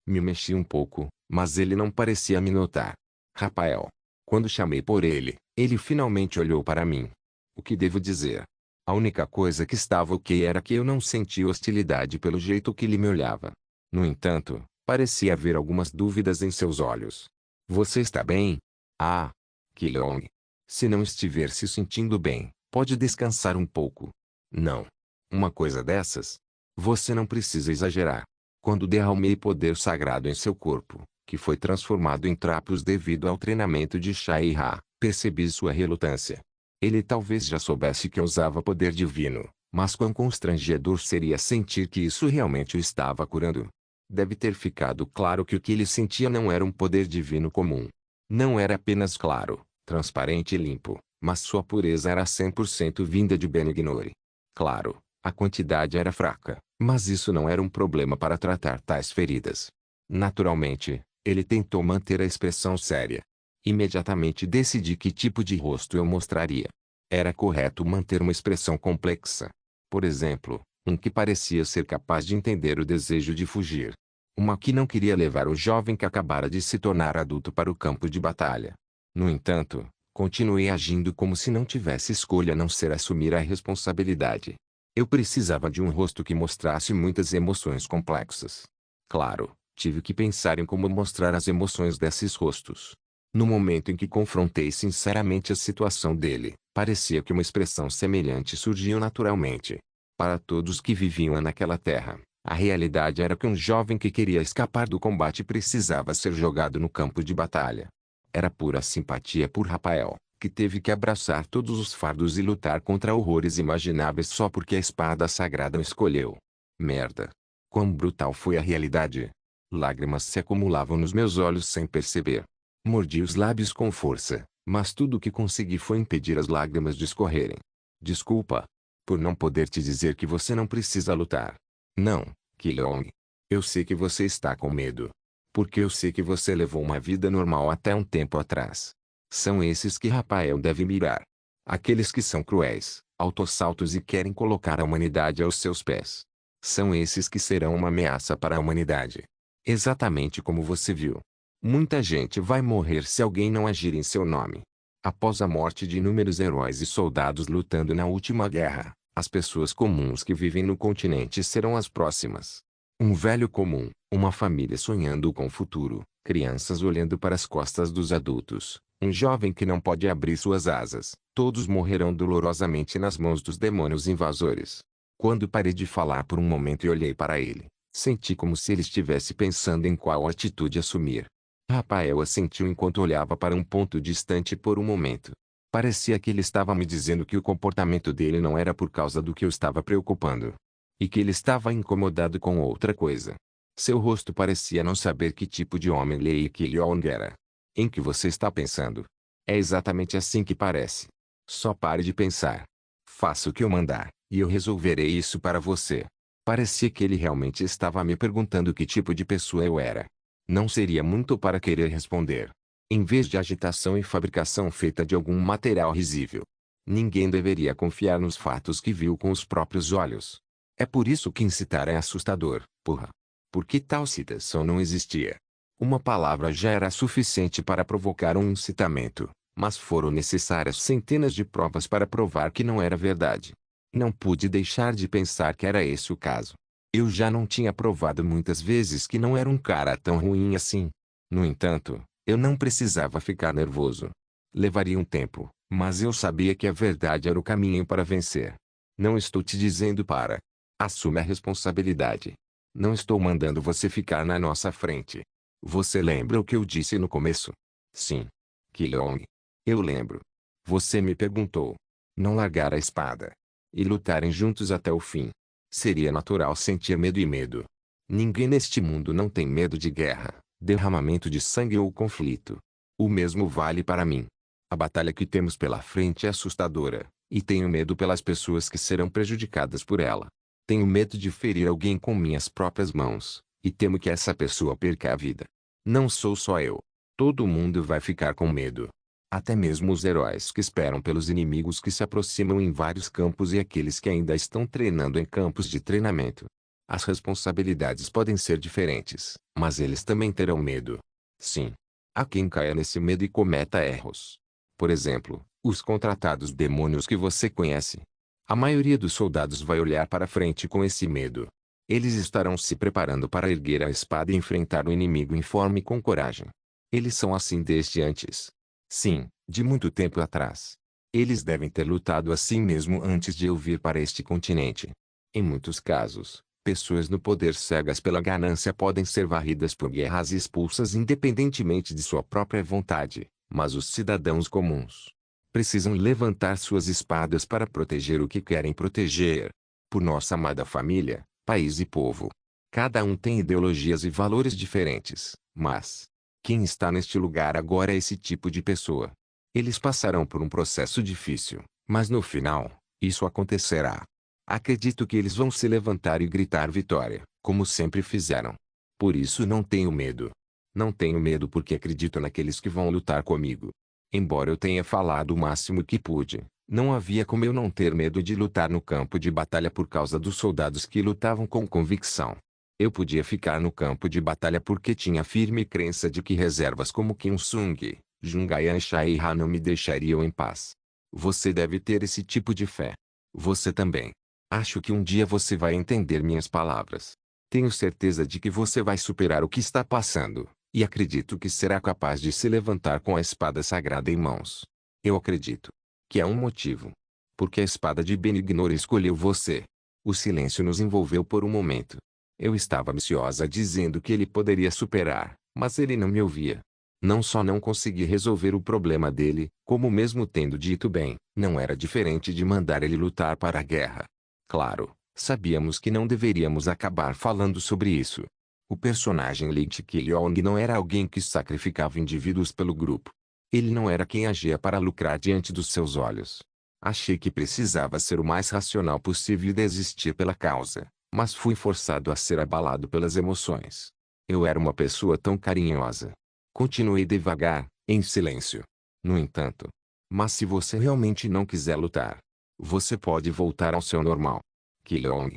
Me mexi um pouco, mas ele não parecia me notar. Rafael. Quando chamei por ele, ele finalmente olhou para mim. O que devo dizer? A única coisa que estava ok era que eu não sentia hostilidade pelo jeito que ele me olhava. No entanto, parecia haver algumas dúvidas em seus olhos. Você está bem? Ah, Keong. Se não estiver se sentindo bem, pode descansar um pouco. Não. Uma coisa dessas? Você não precisa exagerar. Quando derramei poder sagrado em seu corpo, que foi transformado em trapos devido ao treinamento de Shai-Ra, percebi sua relutância. Ele talvez já soubesse que eu usava poder divino, mas quão constrangedor seria sentir que isso realmente o estava curando. Deve ter ficado claro que o que ele sentia não era um poder divino comum. Não era apenas claro, transparente e limpo, mas sua pureza era 100% vinda de Benignore. Claro, a quantidade era fraca, mas isso não era um problema para tratar tais feridas. Naturalmente, ele tentou manter a expressão séria. Imediatamente decidi que tipo de rosto eu mostraria. Era correto manter uma expressão complexa. Por exemplo, um que parecia ser capaz de entender o desejo de fugir. Uma que não queria levar o jovem que acabara de se tornar adulto para o campo de batalha. No entanto, continuei agindo como se não tivesse escolha a não ser assumir a responsabilidade. Eu precisava de um rosto que mostrasse muitas emoções complexas. Claro, tive que pensar em como mostrar as emoções desses rostos. No momento em que confrontei sinceramente a situação dele, parecia que uma expressão semelhante surgiu naturalmente. Para todos que viviam naquela terra, a realidade era que um jovem que queria escapar do combate precisava ser jogado no campo de batalha. Era pura simpatia por Rafael, que teve que abraçar todos os fardos e lutar contra horrores imagináveis só porque a espada sagrada o escolheu. Merda. Quão brutal foi a realidade. Lágrimas se acumulavam nos meus olhos sem perceber. Mordi os lábios com força, mas tudo o que consegui foi impedir as lágrimas de escorrerem. Desculpa. Por não poder te dizer que você não precisa lutar. Não, Killong. Eu sei que você está com medo. Porque eu sei que você levou uma vida normal até um tempo atrás. São esses que Rafael deve mirar. Aqueles que são cruéis, autossaltos e querem colocar a humanidade aos seus pés. São esses que serão uma ameaça para a humanidade. Exatamente como você viu. Muita gente vai morrer se alguém não agir em seu nome. Após a morte de inúmeros heróis e soldados lutando na última guerra, as pessoas comuns que vivem no continente serão as próximas. Um velho comum, uma família sonhando com o futuro, crianças olhando para as costas dos adultos, um jovem que não pode abrir suas asas, todos morrerão dolorosamente nas mãos dos demônios invasores. Quando parei de falar por um momento e olhei para ele, senti como se ele estivesse pensando em qual atitude assumir. Rafael assentiu enquanto olhava para um ponto distante por um momento. Parecia que ele estava me dizendo que o comportamento dele não era por causa do que eu estava preocupando. E que ele estava incomodado com outra coisa. Seu rosto parecia não saber que tipo de homem Lei Killong era. Em que você está pensando? É exatamente assim que parece. Só pare de pensar. Faça o que eu mandar, e eu resolverei isso para você. Parecia que ele realmente estava me perguntando que tipo de pessoa eu era. Não seria muito para querer responder. Em vez de agitação e fabricação feita de algum material risível. Ninguém deveria confiar nos fatos que viu com os próprios olhos. É por isso que incitar é assustador, porra. Porque tal citação não existia. Uma palavra já era suficiente para provocar um incitamento, mas foram necessárias centenas de provas para provar que não era verdade. Não pude deixar de pensar que era esse o caso. Eu já não tinha provado muitas vezes que não era um cara tão ruim assim. No entanto, eu não precisava ficar nervoso. Levaria um tempo, mas eu sabia que a verdade era o caminho para vencer. Não estou te dizendo para. Assume a responsabilidade. Não estou mandando você ficar na nossa frente. Você lembra o que eu disse no começo? Sim. Killong. Eu lembro. Você me perguntou. Não largar a espada. E lutarem juntos até o fim. Seria natural sentir medo e medo. Ninguém neste mundo não tem medo de guerra, derramamento de sangue ou conflito. O mesmo vale para mim. A batalha que temos pela frente é assustadora, e tenho medo pelas pessoas que serão prejudicadas por ela. Tenho medo de ferir alguém com minhas próprias mãos, e temo que essa pessoa perca a vida. Não sou só eu. Todo mundo vai ficar com medo. Até mesmo os heróis que esperam pelos inimigos que se aproximam em vários campos e aqueles que ainda estão treinando em campos de treinamento. As responsabilidades podem ser diferentes, mas eles também terão medo. Sim. Há quem caia nesse medo e cometa erros. Por exemplo, os contratados demônios que você conhece. A maioria dos soldados vai olhar para frente com esse medo. Eles estarão se preparando para erguer a espada e enfrentar o inimigo em forma e com coragem. Eles são assim desde antes. Sim, de muito tempo atrás. Eles devem ter lutado assim mesmo antes de eu vir para este continente. Em muitos casos, pessoas no poder cegas pela ganância podem ser varridas por guerras e expulsas independentemente de sua própria vontade, mas os cidadãos comuns precisam levantar suas espadas para proteger o que querem proteger. Por nossa amada família, país e povo. Cada um tem ideologias e valores diferentes, mas quem está neste lugar agora é esse tipo de pessoa. Eles passarão por um processo difícil, mas no final, isso acontecerá. Acredito que eles vão se levantar e gritar vitória, como sempre fizeram. Por isso não tenho medo. Não tenho medo porque acredito naqueles que vão lutar comigo. Embora eu tenha falado o máximo que pude, não havia como eu não ter medo de lutar no campo de batalha por causa dos soldados que lutavam com convicção. Eu podia ficar no campo de batalha porque tinha firme crença de que reservas como Kim Sung, Jungayan Shai Ha não me deixariam em paz. Você deve ter esse tipo de fé. Você também. Acho que um dia você vai entender minhas palavras. Tenho certeza de que você vai superar o que está passando, e acredito que será capaz de se levantar com a espada sagrada em mãos. Eu acredito que é um motivo. Porque a espada de Benignor escolheu você. O silêncio nos envolveu por um momento. Eu estava ansiosa dizendo que ele poderia superar, mas ele não me ouvia. Não só não consegui resolver o problema dele, como mesmo tendo dito bem, não era diferente de mandar ele lutar para a guerra. Claro, sabíamos que não deveríamos acabar falando sobre isso. O personagem Lee Killong não era alguém que sacrificava indivíduos pelo grupo. Ele não era quem agia para lucrar diante dos seus olhos. Achei que precisava ser o mais racional possível e desistir pela causa, mas fui forçado a ser abalado pelas emoções. Eu era uma pessoa tão carinhosa. Continuei devagar, em silêncio. No entanto, mas se você realmente não quiser lutar, você pode voltar ao seu normal. Killong.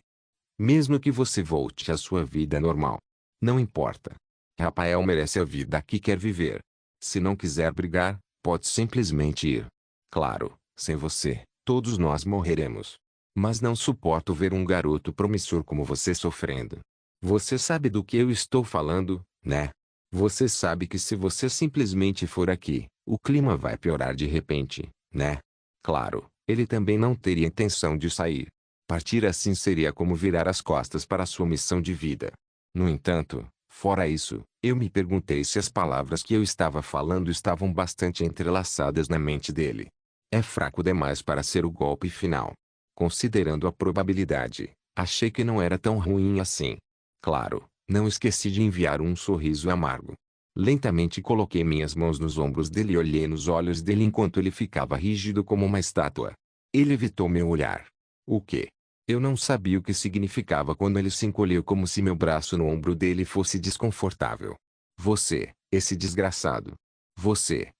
Mesmo que você volte à sua vida normal. Não importa. Rafael merece a vida que quer viver. Se não quiser brigar, pode simplesmente ir. Claro, sem você, todos nós morreremos. Mas não suporto ver um garoto promissor como você sofrendo. Você sabe do que eu estou falando, né? Você sabe que se você simplesmente for aqui, o clima vai piorar de repente, né? Claro, ele também não teria intenção de sair. Partir assim seria como virar as costas para sua missão de vida. No entanto, fora isso, eu me perguntei se as palavras que eu estava falando estavam bastante entrelaçadas na mente dele. É fraco demais para ser o golpe final. Considerando a probabilidade, achei que não era tão ruim assim. Claro, não esqueci de enviar um sorriso amargo. Lentamente coloquei minhas mãos nos ombros dele e olhei nos olhos dele enquanto ele ficava rígido como uma estátua. Ele evitou meu olhar. O quê? Eu não sabia o que significava quando ele se encolheu como se meu braço no ombro dele fosse desconfortável. Você, esse desgraçado. Você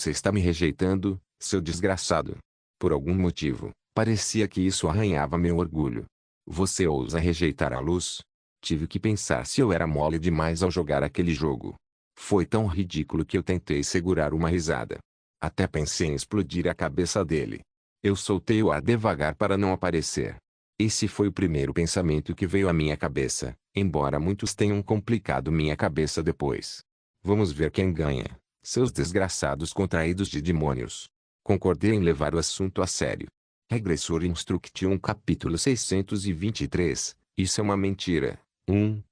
está me rejeitando, seu desgraçado. Por algum motivo, parecia que isso arranhava meu orgulho. Você ousa rejeitar a luz? Tive que pensar se eu era mole demais ao jogar aquele jogo. Foi tão ridículo que eu tentei segurar uma risada. Até pensei em explodir a cabeça dele. Eu soltei o ar devagar para não aparecer. Esse foi o primeiro pensamento que veio à minha cabeça, embora muitos tenham complicado minha cabeça depois. Vamos ver quem ganha, seus desgraçados contraídos de demônios. Concordei em levar o assunto a sério. Regressor Instruction capítulo 623, isso é uma mentira.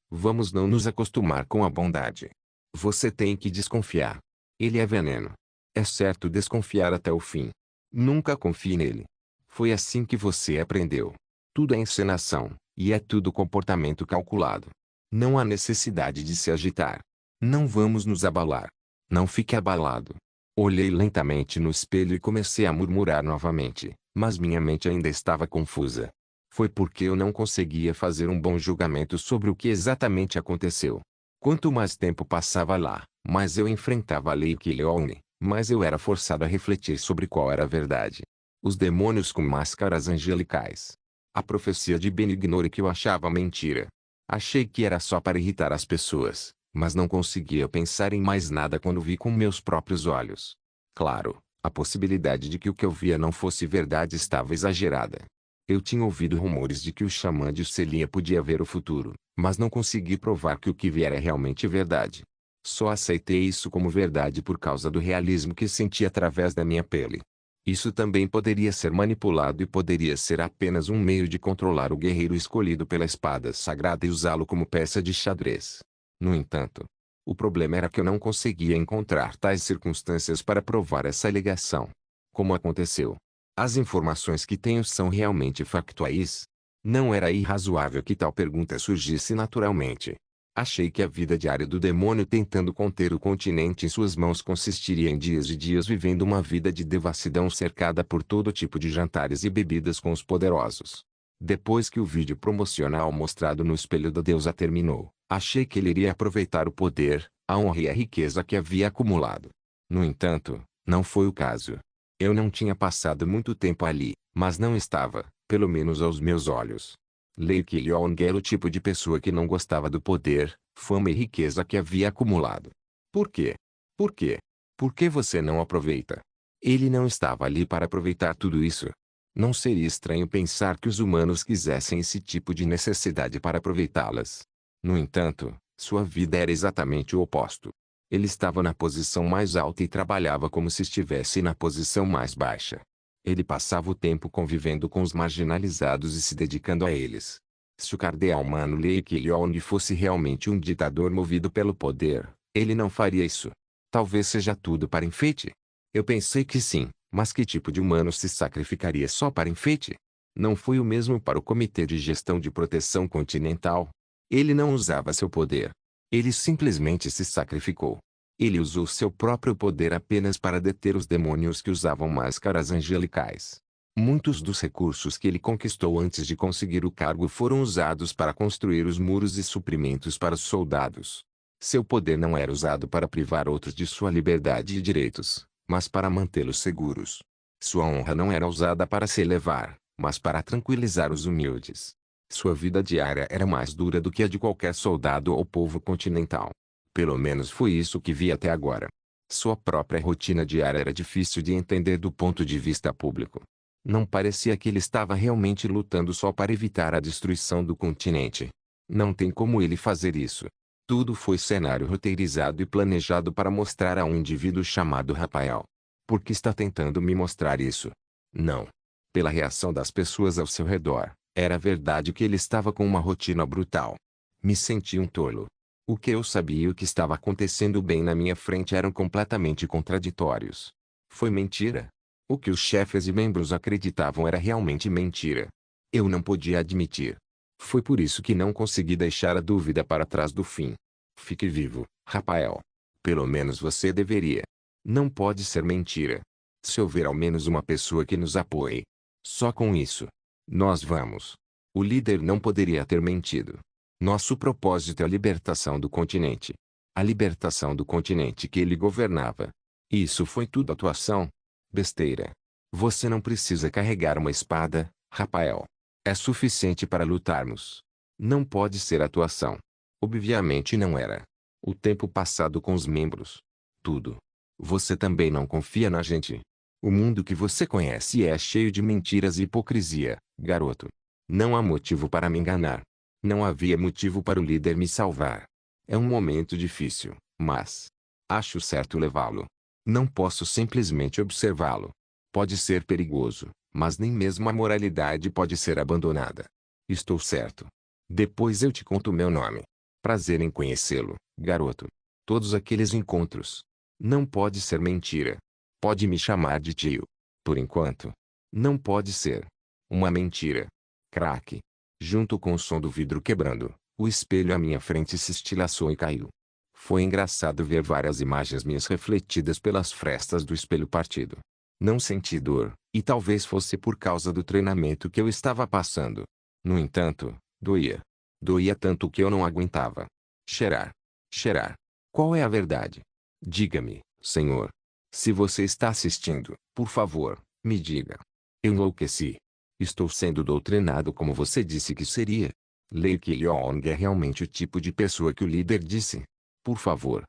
Vamos não nos acostumar com a bondade. Você tem que desconfiar. Ele é veneno. É certo desconfiar até o fim. Nunca confie nele. Foi assim que você aprendeu. Tudo é encenação, e é tudo comportamento calculado. Não há necessidade de se agitar. Não vamos nos abalar. Não fique abalado. Olhei lentamente no espelho e comecei a murmurar novamente, mas minha mente ainda estava confusa. Foi porque eu não conseguia fazer um bom julgamento sobre o que exatamente aconteceu. Quanto mais tempo passava lá, mais eu enfrentava a Lei Killong, mais eu era forçado a refletir sobre qual era a verdade. Os demônios com máscaras angelicais. A profecia de Benignore que eu achava mentira. Achei que era só para irritar as pessoas, mas não conseguia pensar em mais nada quando vi com meus próprios olhos. Claro, a possibilidade de que o que eu via não fosse verdade estava exagerada. Eu tinha ouvido rumores de que o xamã de Celia podia ver o futuro, mas não consegui provar que o que vi era realmente verdade. Só aceitei isso como verdade por causa do realismo que senti através da minha pele. Isso também poderia ser manipulado e poderia ser apenas um meio de controlar o guerreiro escolhido pela espada sagrada e usá-lo como peça de xadrez. No entanto, o problema era que eu não conseguia encontrar tais circunstâncias para provar essa alegação. Como aconteceu? As informações que tenho são realmente factuais? Não era irrazoável que tal pergunta surgisse naturalmente. Achei que a vida diária do demônio tentando conter o continente em suas mãos consistiria em dias e dias vivendo uma vida de devassidão cercada por todo tipo de jantares e bebidas com os poderosos. Depois que o vídeo promocional mostrado no espelho da deusa terminou, achei que ele iria aproveitar o poder, a honra e a riqueza que havia acumulado. No entanto, não foi o caso. Eu não tinha passado muito tempo ali, mas não estava, pelo menos aos meus olhos. Lei Killong era o tipo de pessoa que não gostava do poder, fama e riqueza que havia acumulado. Por quê? Por quê? Por que você não aproveita? Ele não estava ali para aproveitar tudo isso. Não seria estranho pensar que os humanos quisessem esse tipo de necessidade para aproveitá-las. No entanto, sua vida era exatamente o oposto. Ele estava na posição mais alta e trabalhava como se estivesse na posição mais baixa. Ele passava o tempo convivendo com os marginalizados e se dedicando a eles. Se o cardeal Mano Lei Killong fosse realmente um ditador movido pelo poder, ele não faria isso. Talvez seja tudo para enfeite. Eu pensei que sim, mas que tipo de humano se sacrificaria só para enfeite? Não foi o mesmo para o Comitê de Gestão de Proteção Continental. Ele não usava seu poder. Ele simplesmente se sacrificou. Ele usou seu próprio poder apenas para deter os demônios que usavam máscaras angelicais. Muitos dos recursos que ele conquistou antes de conseguir o cargo foram usados para construir os muros e suprimentos para os soldados. Seu poder não era usado para privar outros de sua liberdade e direitos, mas para mantê-los seguros. Sua honra não era usada para se elevar, mas para tranquilizar os humildes. Sua vida diária era mais dura do que a de qualquer soldado ou povo continental. Pelo menos foi isso que vi até agora. Sua própria rotina diária era difícil de entender do ponto de vista público. Não parecia que ele estava realmente lutando só para evitar a destruição do continente. Não tem como ele fazer isso. Tudo foi cenário roteirizado e planejado para mostrar a um indivíduo chamado Rafael. Por que está tentando me mostrar isso? Não. Pela reação das pessoas ao seu redor, era verdade que ele estava com uma rotina brutal. Me senti um tolo. O que eu sabia e o que estava acontecendo bem na minha frente eram completamente contraditórios. Foi mentira. O que os chefes e membros acreditavam era realmente mentira. Eu não podia admitir. Foi por isso que não consegui deixar a dúvida para trás do fim. Fique vivo, Rafael. Pelo menos você deveria. Não pode ser mentira. Se houver ao menos uma pessoa que nos apoie. Só com isso. Nós vamos. O líder não poderia ter mentido. Nosso propósito é a libertação do continente. A libertação do continente que ele governava. Isso foi tudo atuação. Besteira. Você não precisa carregar uma espada, Rafael. É suficiente para lutarmos. Não pode ser atuação. Obviamente não era. O tempo passado com os membros. Tudo. Você também não confia na gente. O mundo que você conhece é cheio de mentiras e hipocrisia, garoto. Não há motivo para me enganar. Não havia motivo para o líder me salvar. É um momento difícil, mas acho certo levá-lo. Não posso simplesmente observá-lo. Pode ser perigoso, mas nem mesmo a moralidade pode ser abandonada. Estou certo. Depois eu te conto meu nome. Prazer em conhecê-lo, garoto. Todos aqueles encontros. Não pode ser mentira. Pode me chamar de tio. Por enquanto. Não pode ser. Uma mentira. Craque. Junto com o som do vidro quebrando, o espelho à minha frente se estilhaçou e caiu. Foi engraçado ver várias imagens minhas refletidas pelas frestas do espelho partido. Não senti dor, e talvez fosse por causa do treinamento que eu estava passando. No entanto, doía. Doía tanto que eu não aguentava. Cheirar. Cheirar. Qual é a verdade? Diga-me, senhor. Se você está assistindo, por favor, me diga. Eu enlouqueci. Estou sendo doutrinado como você disse que seria. Lei Kyong é realmente o tipo de pessoa que o líder disse. Por favor,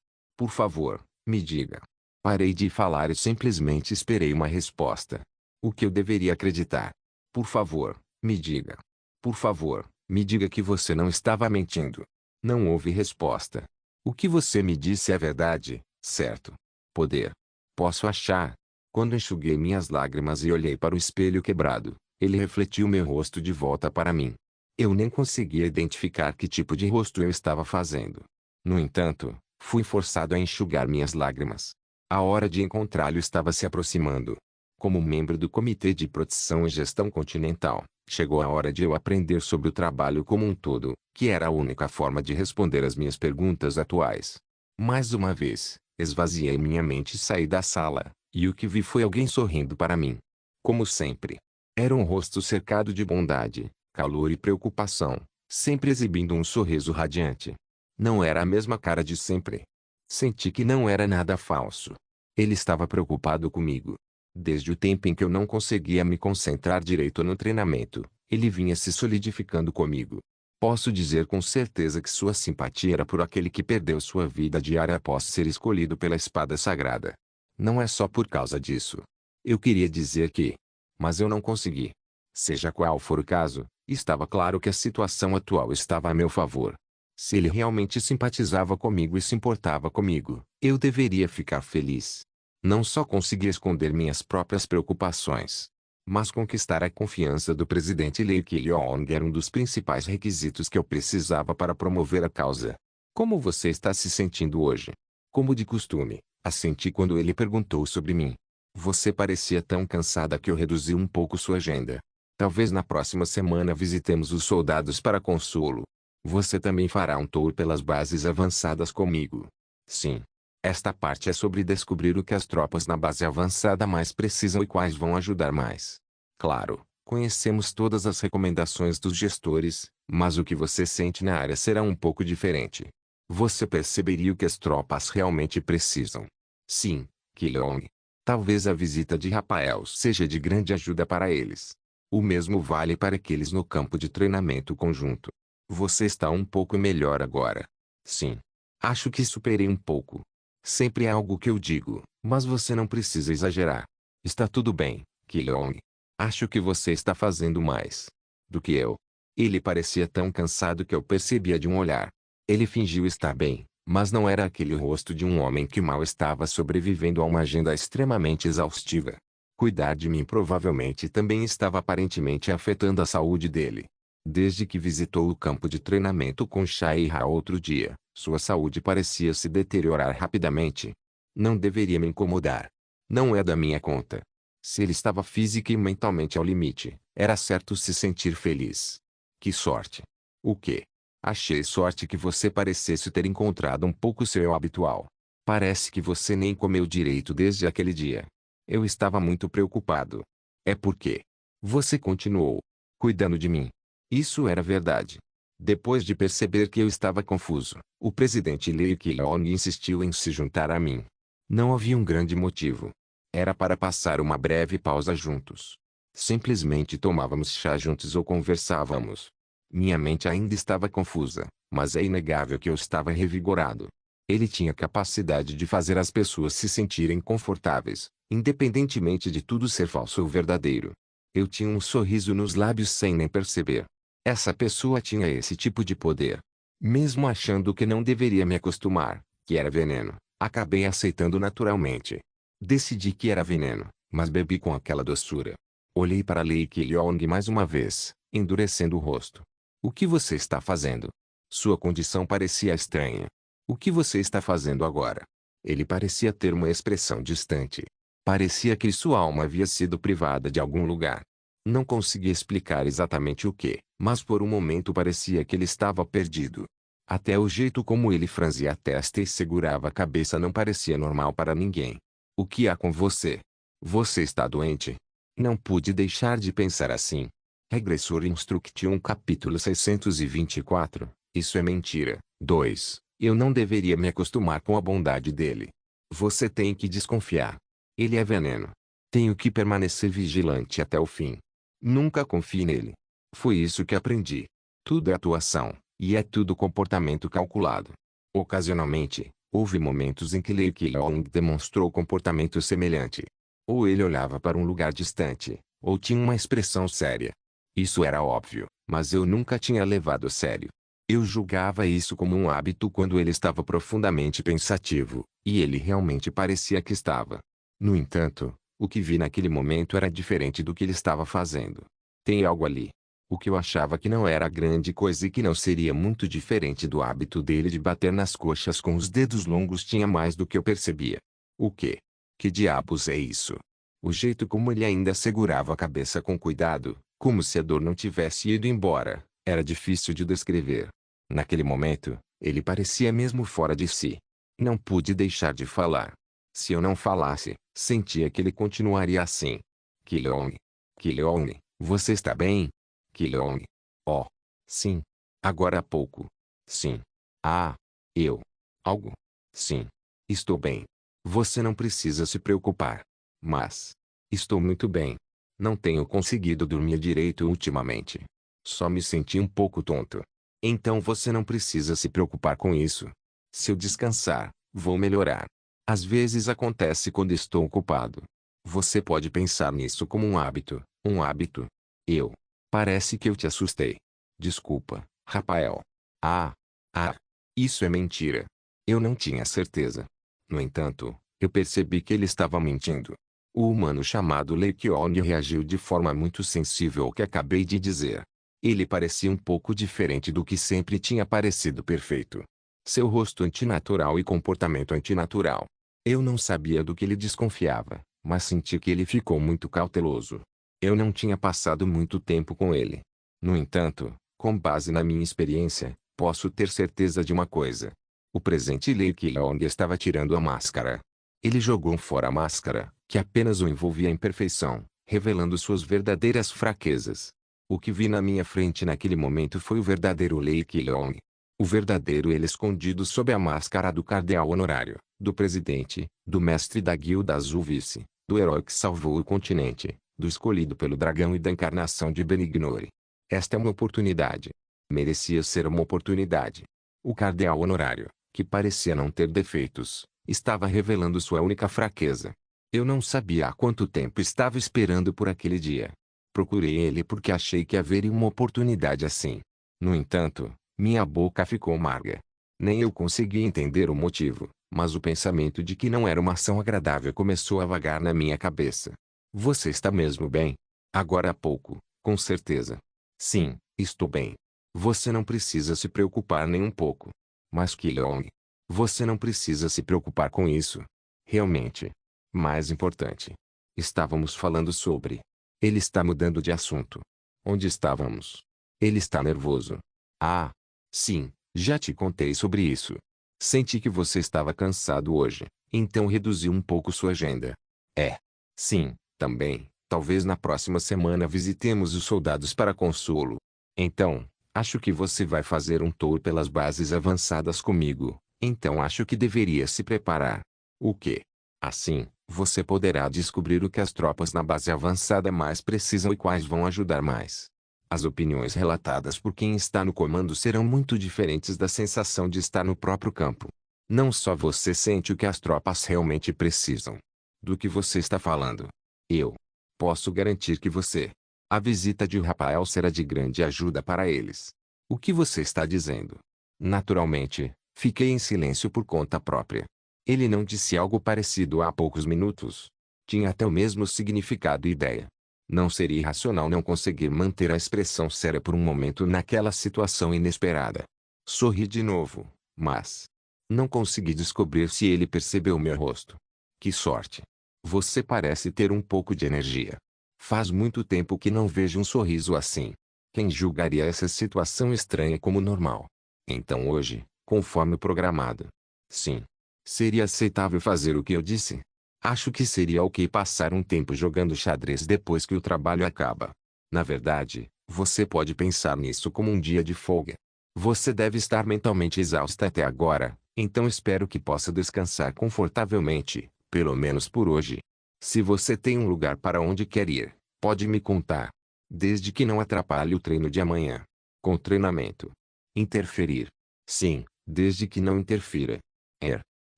me diga. Parei de falar e simplesmente esperei uma resposta. O que eu deveria acreditar? Por favor, me diga. Por favor, me diga que você não estava mentindo. Não houve resposta. O que você me disse é verdade, certo? Poder. Posso achar. Quando enxuguei minhas lágrimas e olhei para o espelho quebrado, ele refletiu meu rosto de volta para mim. Eu nem conseguia identificar que tipo de rosto eu estava fazendo. No entanto, fui forçado a enxugar minhas lágrimas. A hora de encontrá-lo estava se aproximando. Como membro do Comitê de Proteção e Gestão Continental, chegou a hora de eu aprender sobre o trabalho como um todo, que era a única forma de responder às minhas perguntas atuais. Mais uma vez, esvaziei minha mente e saí da sala, e o que vi foi alguém sorrindo para mim. Como sempre. Era um rosto cercado de bondade, calor e preocupação, sempre exibindo um sorriso radiante. Não era a mesma cara de sempre. Senti que não era nada falso. Ele estava preocupado comigo. Desde o tempo em que eu não conseguia me concentrar direito no treinamento, ele vinha se solidificando comigo. Posso dizer com certeza que sua simpatia era por aquele que perdeu sua vida diária após ser escolhido pela espada sagrada. Não é só por causa disso. Eu queria dizer que. Mas eu não consegui. Seja qual for o caso, estava claro que a situação atual estava a meu favor. Se ele realmente simpatizava comigo e se importava comigo, eu deveria ficar feliz. Não só consegui esconder minhas próprias preocupações, mas conquistar a confiança do presidente Lee Kyong era um dos principais requisitos que eu precisava para promover a causa. Como você está se sentindo hoje? Como de costume, assenti quando ele perguntou sobre mim. Você parecia tão cansada que eu reduzi um pouco sua agenda. Talvez na próxima semana visitemos os soldados para consolo. Você também fará um tour pelas bases avançadas comigo. Sim. Esta parte é sobre descobrir o que as tropas na base avançada mais precisam e quais vão ajudar mais. Claro, conhecemos todas as recomendações dos gestores, mas o que você sente na área será um pouco diferente. Você perceberia o que as tropas realmente precisam. Sim, Killong. Talvez a visita de Rafael seja de grande ajuda para eles. O mesmo vale para aqueles no campo de treinamento conjunto. Você está um pouco melhor agora. Sim. Acho que superei um pouco. Sempre é algo que eu digo, mas você não precisa exagerar. Está tudo bem, Killong. Acho que você está fazendo mais do que eu. Ele parecia tão cansado que eu percebia de um olhar. Ele fingiu estar bem, mas não era aquele rosto de um homem que mal estava sobrevivendo a uma agenda extremamente exaustiva. Cuidar de mim provavelmente também estava aparentemente afetando a saúde dele. Desde que visitou o campo de treinamento com Shaira outro dia, sua saúde parecia se deteriorar rapidamente. Não deveria me incomodar. Não é da minha conta. Se ele estava física e mentalmente ao limite, era certo se sentir feliz. Que sorte. O quê? Achei sorte que você parecesse ter encontrado um pouco seu habitual. Parece que você nem comeu direito desde aquele dia. Eu estava muito preocupado. É porque você continuou cuidando de mim. Isso era verdade. Depois de perceber que eu estava confuso, o presidente Lee Keong insistiu em se juntar a mim. Não havia um grande motivo. Era para passar uma breve pausa juntos. Simplesmente tomávamos chá juntos ou conversávamos. Minha mente ainda estava confusa, mas é inegável que eu estava revigorado. Ele tinha capacidade de fazer as pessoas se sentirem confortáveis, independentemente de tudo ser falso ou verdadeiro. Eu tinha um sorriso nos lábios sem nem perceber. Essa pessoa tinha esse tipo de poder. Mesmo achando que não deveria me acostumar, que era veneno, acabei aceitando naturalmente. Decidi que era veneno, mas bebi com aquela doçura. Olhei para Lee Keong mais uma vez, endurecendo o rosto. O que você está fazendo? Sua condição parecia estranha. O que você está fazendo agora? Ele parecia ter uma expressão distante. Parecia que sua alma havia sido privada de algum lugar. Não conseguia explicar exatamente o que, mas por um momento parecia que ele estava perdido. Até o jeito como ele franzia a testa e segurava a cabeça não parecia normal para ninguém. O que há com você? Você está doente? Não pude deixar de pensar assim. Regressor Instruction capítulo 624. Isso é mentira. 2. Eu não deveria me acostumar com a bondade dele. Você tem que desconfiar. Ele é veneno. Tenho que permanecer vigilante até o fim. Nunca confie nele. Foi isso que aprendi. Tudo é atuação, e é tudo comportamento calculado. Ocasionalmente, houve momentos em que Lee Keong demonstrou comportamento semelhante. Ou ele olhava para um lugar distante, ou tinha uma expressão séria. Isso era óbvio, mas eu nunca tinha levado a sério. Eu julgava isso como um hábito quando ele estava profundamente pensativo, e ele realmente parecia que estava. No entanto, o que vi naquele momento era diferente do que ele estava fazendo. Tem algo ali. O que eu achava que não era grande coisa e que não seria muito diferente do hábito dele de bater nas coxas com os dedos longos tinha mais do que eu percebia. O quê? Que diabos é isso? O jeito como ele ainda segurava a cabeça com cuidado, como se a dor não tivesse ido embora, era difícil de descrever. Naquele momento, ele parecia mesmo fora de si. Não pude deixar de falar. Se eu não falasse, sentia que ele continuaria assim. Killong. Killong, você está bem? Killong. Oh. Sim. Agora há pouco. Sim. Ah. Eu. Algo. Sim. Estou bem. Você não precisa se preocupar. Mas. Estou muito bem. Não tenho conseguido dormir direito ultimamente. Só me senti um pouco tonto. Então você não precisa se preocupar com isso. Se eu descansar, vou melhorar. Às vezes acontece quando estou ocupado. Você pode pensar nisso como um hábito, um hábito. Eu. Parece que eu te assustei. Desculpa, Rafael. Ah. Ah. Isso é mentira. Eu não tinha certeza. No entanto, eu percebi que ele estava mentindo. O humano chamado Lee Keong reagiu de forma muito sensível ao que acabei de dizer. Ele parecia um pouco diferente do que sempre tinha parecido perfeito. Seu rosto antinatural e comportamento antinatural. Eu não sabia do que ele desconfiava, mas senti que ele ficou muito cauteloso. Eu não tinha passado muito tempo com ele. No entanto, com base na minha experiência, posso ter certeza de uma coisa. O presente Lee Keong estava tirando a máscara. Ele jogou fora a máscara, que apenas o envolvia em perfeição, revelando suas verdadeiras fraquezas. O que vi na minha frente naquele momento foi o verdadeiro Lei Keelong. O verdadeiro ele escondido sob a máscara do cardeal honorário, do presidente, do mestre da guilda azul vice, do herói que salvou o continente, do escolhido pelo dragão e da encarnação de Benignore. Esta é uma oportunidade. Merecia ser uma oportunidade. O cardeal honorário, que parecia não ter defeitos, estava revelando sua única fraqueza. Eu não sabia há quanto tempo estava esperando por aquele dia. Procurei ele porque achei que haveria uma oportunidade assim. No entanto, minha boca ficou amarga. Nem eu consegui entender o motivo, mas o pensamento de que não era uma ação agradável começou a vagar na minha cabeça. Você está mesmo bem? Agora há pouco, com certeza. Sim, estou bem. Você não precisa se preocupar nem um pouco. Mas Keelong, você não precisa se preocupar com isso. Realmente. Mais importante. Estávamos falando sobre. Ele está mudando de assunto. Onde estávamos? Ele está nervoso. Ah, sim, já te contei sobre isso. Senti que você estava cansado hoje, então reduzi um pouco sua agenda. É. Sim, também, talvez na próxima semana visitemos os soldados para consolo. Então, acho que você vai fazer um tour pelas bases avançadas comigo, então acho que deveria se preparar. O quê? Assim, você poderá descobrir o que as tropas na base avançada mais precisam e quais vão ajudar mais. As opiniões relatadas por quem está no comando serão muito diferentes da sensação de estar no próprio campo. Não só você sente o que as tropas realmente precisam. Do que você está falando. Eu posso garantir que você. A visita de Rafael será de grande ajuda para eles. O que você está dizendo? Naturalmente, fiquei em silêncio por conta própria. Ele não disse algo parecido há poucos minutos. Tinha até o mesmo significado e ideia. Não seria irracional não conseguir manter a expressão séria por um momento naquela situação inesperada. Sorri de novo, mas não consegui descobrir se ele percebeu meu rosto. Que sorte! Você parece ter um pouco de energia. Faz muito tempo que não vejo um sorriso assim. Quem julgaria essa situação estranha como normal? Então hoje, conforme programado. Sim. Seria aceitável fazer o que eu disse? Acho que seria ok passar um tempo jogando xadrez depois que o trabalho acaba. Na verdade, você pode pensar nisso como um dia de folga. Você deve estar mentalmente exausta até agora, então espero que possa descansar confortavelmente, pelo menos por hoje. Se você tem um lugar para onde quer ir, pode me contar. Desde que não atrapalhe o treino de amanhã. Com treinamento. Interferir. Sim, desde que não interfira.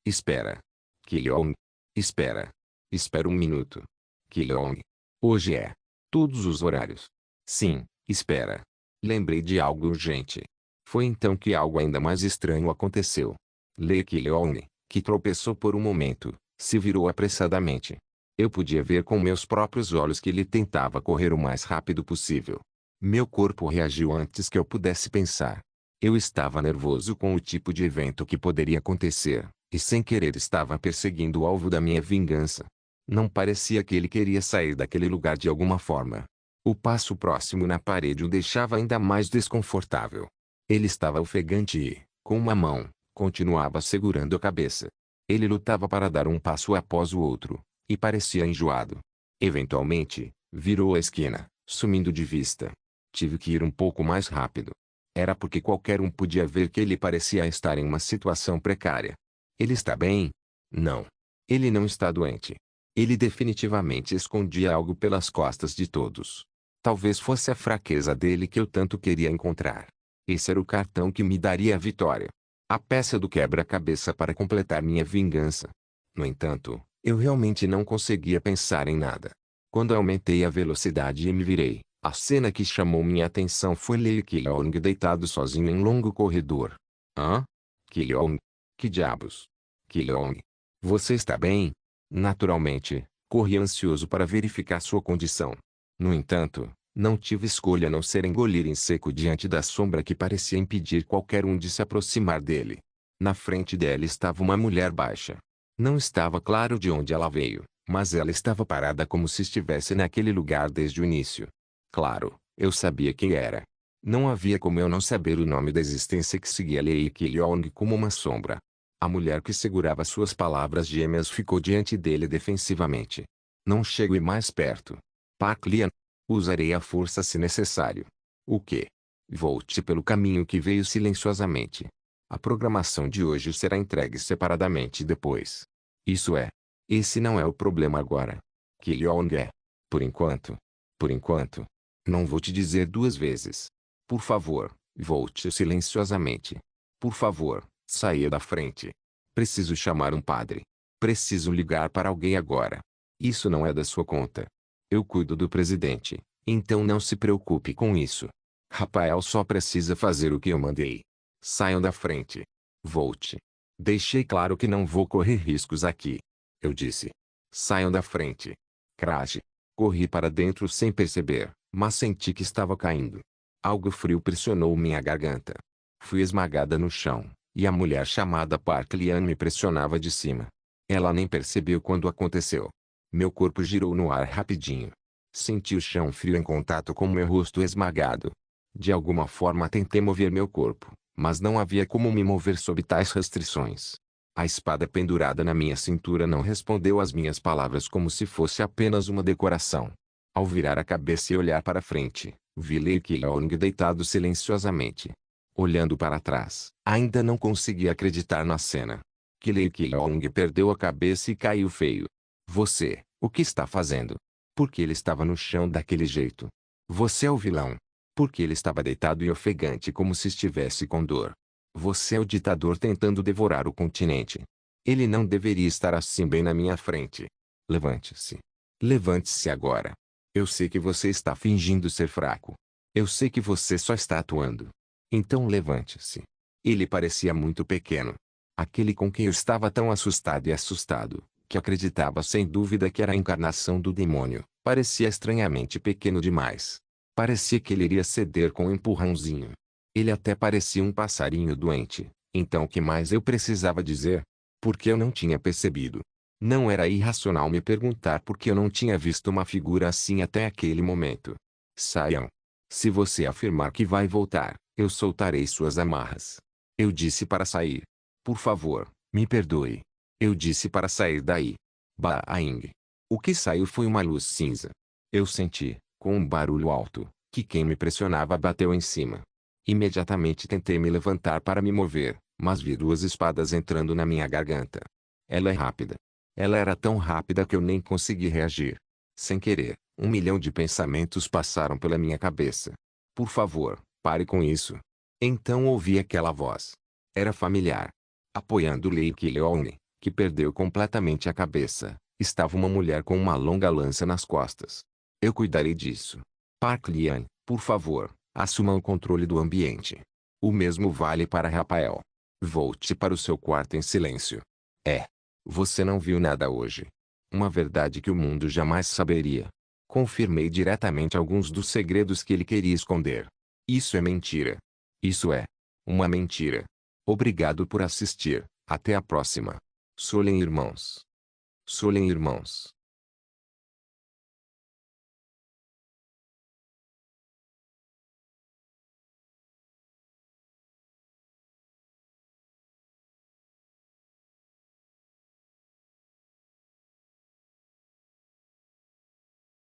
Espera. Keelong. Espera. Espera um minuto. Keelong. Hoje é. Todos os horários. Sim, espera. Lembrei de algo urgente. Foi então que algo ainda mais estranho aconteceu. Lei Keelong, que tropeçou por um momento, se virou apressadamente. Eu podia ver com meus próprios olhos que ele tentava correr o mais rápido possível. Meu corpo reagiu antes que eu pudesse pensar. Eu estava nervoso com o tipo de evento que poderia acontecer, e sem querer estava perseguindo o alvo da minha vingança. Não parecia que ele queria sair daquele lugar de alguma forma. O passo próximo na parede o deixava ainda mais desconfortável. Ele estava ofegante e, com uma mão, continuava segurando a cabeça. Ele lutava para dar um passo após o outro, e parecia enjoado. Eventualmente, virou a esquina, sumindo de vista. Tive que ir um pouco mais rápido. Era porque qualquer um podia ver que ele parecia estar em uma situação precária. Ele está bem? Não. Ele não está doente. Ele definitivamente escondia algo pelas costas de todos. Talvez fosse a fraqueza dele que eu tanto queria encontrar. Esse era o cartão que me daria a vitória. A peça do quebra-cabeça para completar minha vingança. No entanto, eu realmente não conseguia pensar em nada. Quando aumentei a velocidade e me virei, a cena que chamou minha atenção foi Lei Keelong deitado sozinho em um longo corredor. Hã? Keelong? Que diabos? Keelong? Você está bem? Naturalmente, corri ansioso para verificar sua condição. No entanto, não tive escolha a não ser engolir em seco diante da sombra que parecia impedir qualquer um de se aproximar dele. Na frente dela estava uma mulher baixa. Não estava claro de onde ela veio, mas ela estava parada como se estivesse naquele lugar desde o início. Claro, eu sabia quem era. Não havia como eu não saber o nome da existência que seguia Lei Keelong como uma sombra. A mulher que segurava suas palavras gêmeas ficou diante dele defensivamente. Não chegue mais perto. Park Lian. Usarei a força se necessário. O quê? Volte pelo caminho que veio silenciosamente. A programação de hoje será entregue separadamente depois. Isso é. Esse não é o problema agora. Ki Leong é. Por enquanto. Por enquanto. Não vou te dizer duas vezes. Por favor, volte silenciosamente. Por favor, saia da frente. Preciso chamar um padre. Preciso ligar para alguém agora. Isso não é da sua conta. Eu cuido do presidente, então não se preocupe com isso. Rafael só precisa fazer o que eu mandei. Saiam da frente. Volte. Deixei claro que não vou correr riscos aqui. Eu disse. Saiam da frente. Crash. Corri para dentro sem perceber, mas senti que estava caindo. Algo frio pressionou minha garganta. Fui esmagada no chão, e a mulher chamada Park Lian me pressionava de cima. Ela nem percebeu quando aconteceu. Meu corpo girou no ar rapidinho. Senti o chão frio em contato com meu rosto esmagado. De alguma forma tentei mover meu corpo, mas não havia como me mover sob tais restrições. A espada pendurada na minha cintura não respondeu às minhas palavras como se fosse apenas uma decoração. Ao virar a cabeça e olhar para frente, vi Lee Ki-leong deitado silenciosamente. Olhando para trás, ainda não conseguia acreditar na cena. Lee Ki-leong perdeu a cabeça e caiu feio. Você, o que está fazendo? Por que ele estava no chão daquele jeito? Você é o vilão. Porque ele estava deitado e ofegante como se estivesse com dor. Você é o ditador tentando devorar o continente. Ele não deveria estar assim bem na minha frente. Levante-se. Levante-se agora. Eu sei que você está fingindo ser fraco. Eu sei que você só está atuando. Então levante-se. Ele parecia muito pequeno. Aquele com quem eu estava tão assustado e assustado, que acreditava sem dúvida que era a encarnação do demônio, parecia estranhamente pequeno demais. Parecia que ele iria ceder com um empurrãozinho. Ele até parecia um passarinho doente. Então o que mais eu precisava dizer? Porque eu não tinha percebido. Não era irracional me perguntar por que eu não tinha visto uma figura assim até aquele momento. Saiam. Se você afirmar que vai voltar, eu soltarei suas amarras. Eu disse para sair. Por favor, me perdoe. Eu disse para sair daí. Baing. O que saiu foi uma luz cinza. Eu senti, com um barulho alto, que quem me pressionava bateu em cima. Imediatamente tentei me levantar para me mover, mas vi duas espadas entrando na minha garganta. Ela é rápida. Ela era tão rápida que eu nem consegui reagir. Sem querer, 1 milhão de pensamentos passaram pela minha cabeça. Por favor, pare com isso. Então ouvi aquela voz. Era familiar. Apoiando Lee Ki-leong, que perdeu completamente a cabeça, estava uma mulher com uma longa lança nas costas. Eu cuidarei disso. Park Lian, por favor, assuma o controle do ambiente. O mesmo vale para Rafael. Volte para o seu quarto em silêncio. Você não viu nada hoje. Uma verdade que o mundo jamais saberia. Confirmei diretamente alguns dos segredos que ele queria esconder. Isso é mentira. Isso é uma mentira. Obrigado por assistir. Até a próxima. Solen irmãos. Solen irmãos.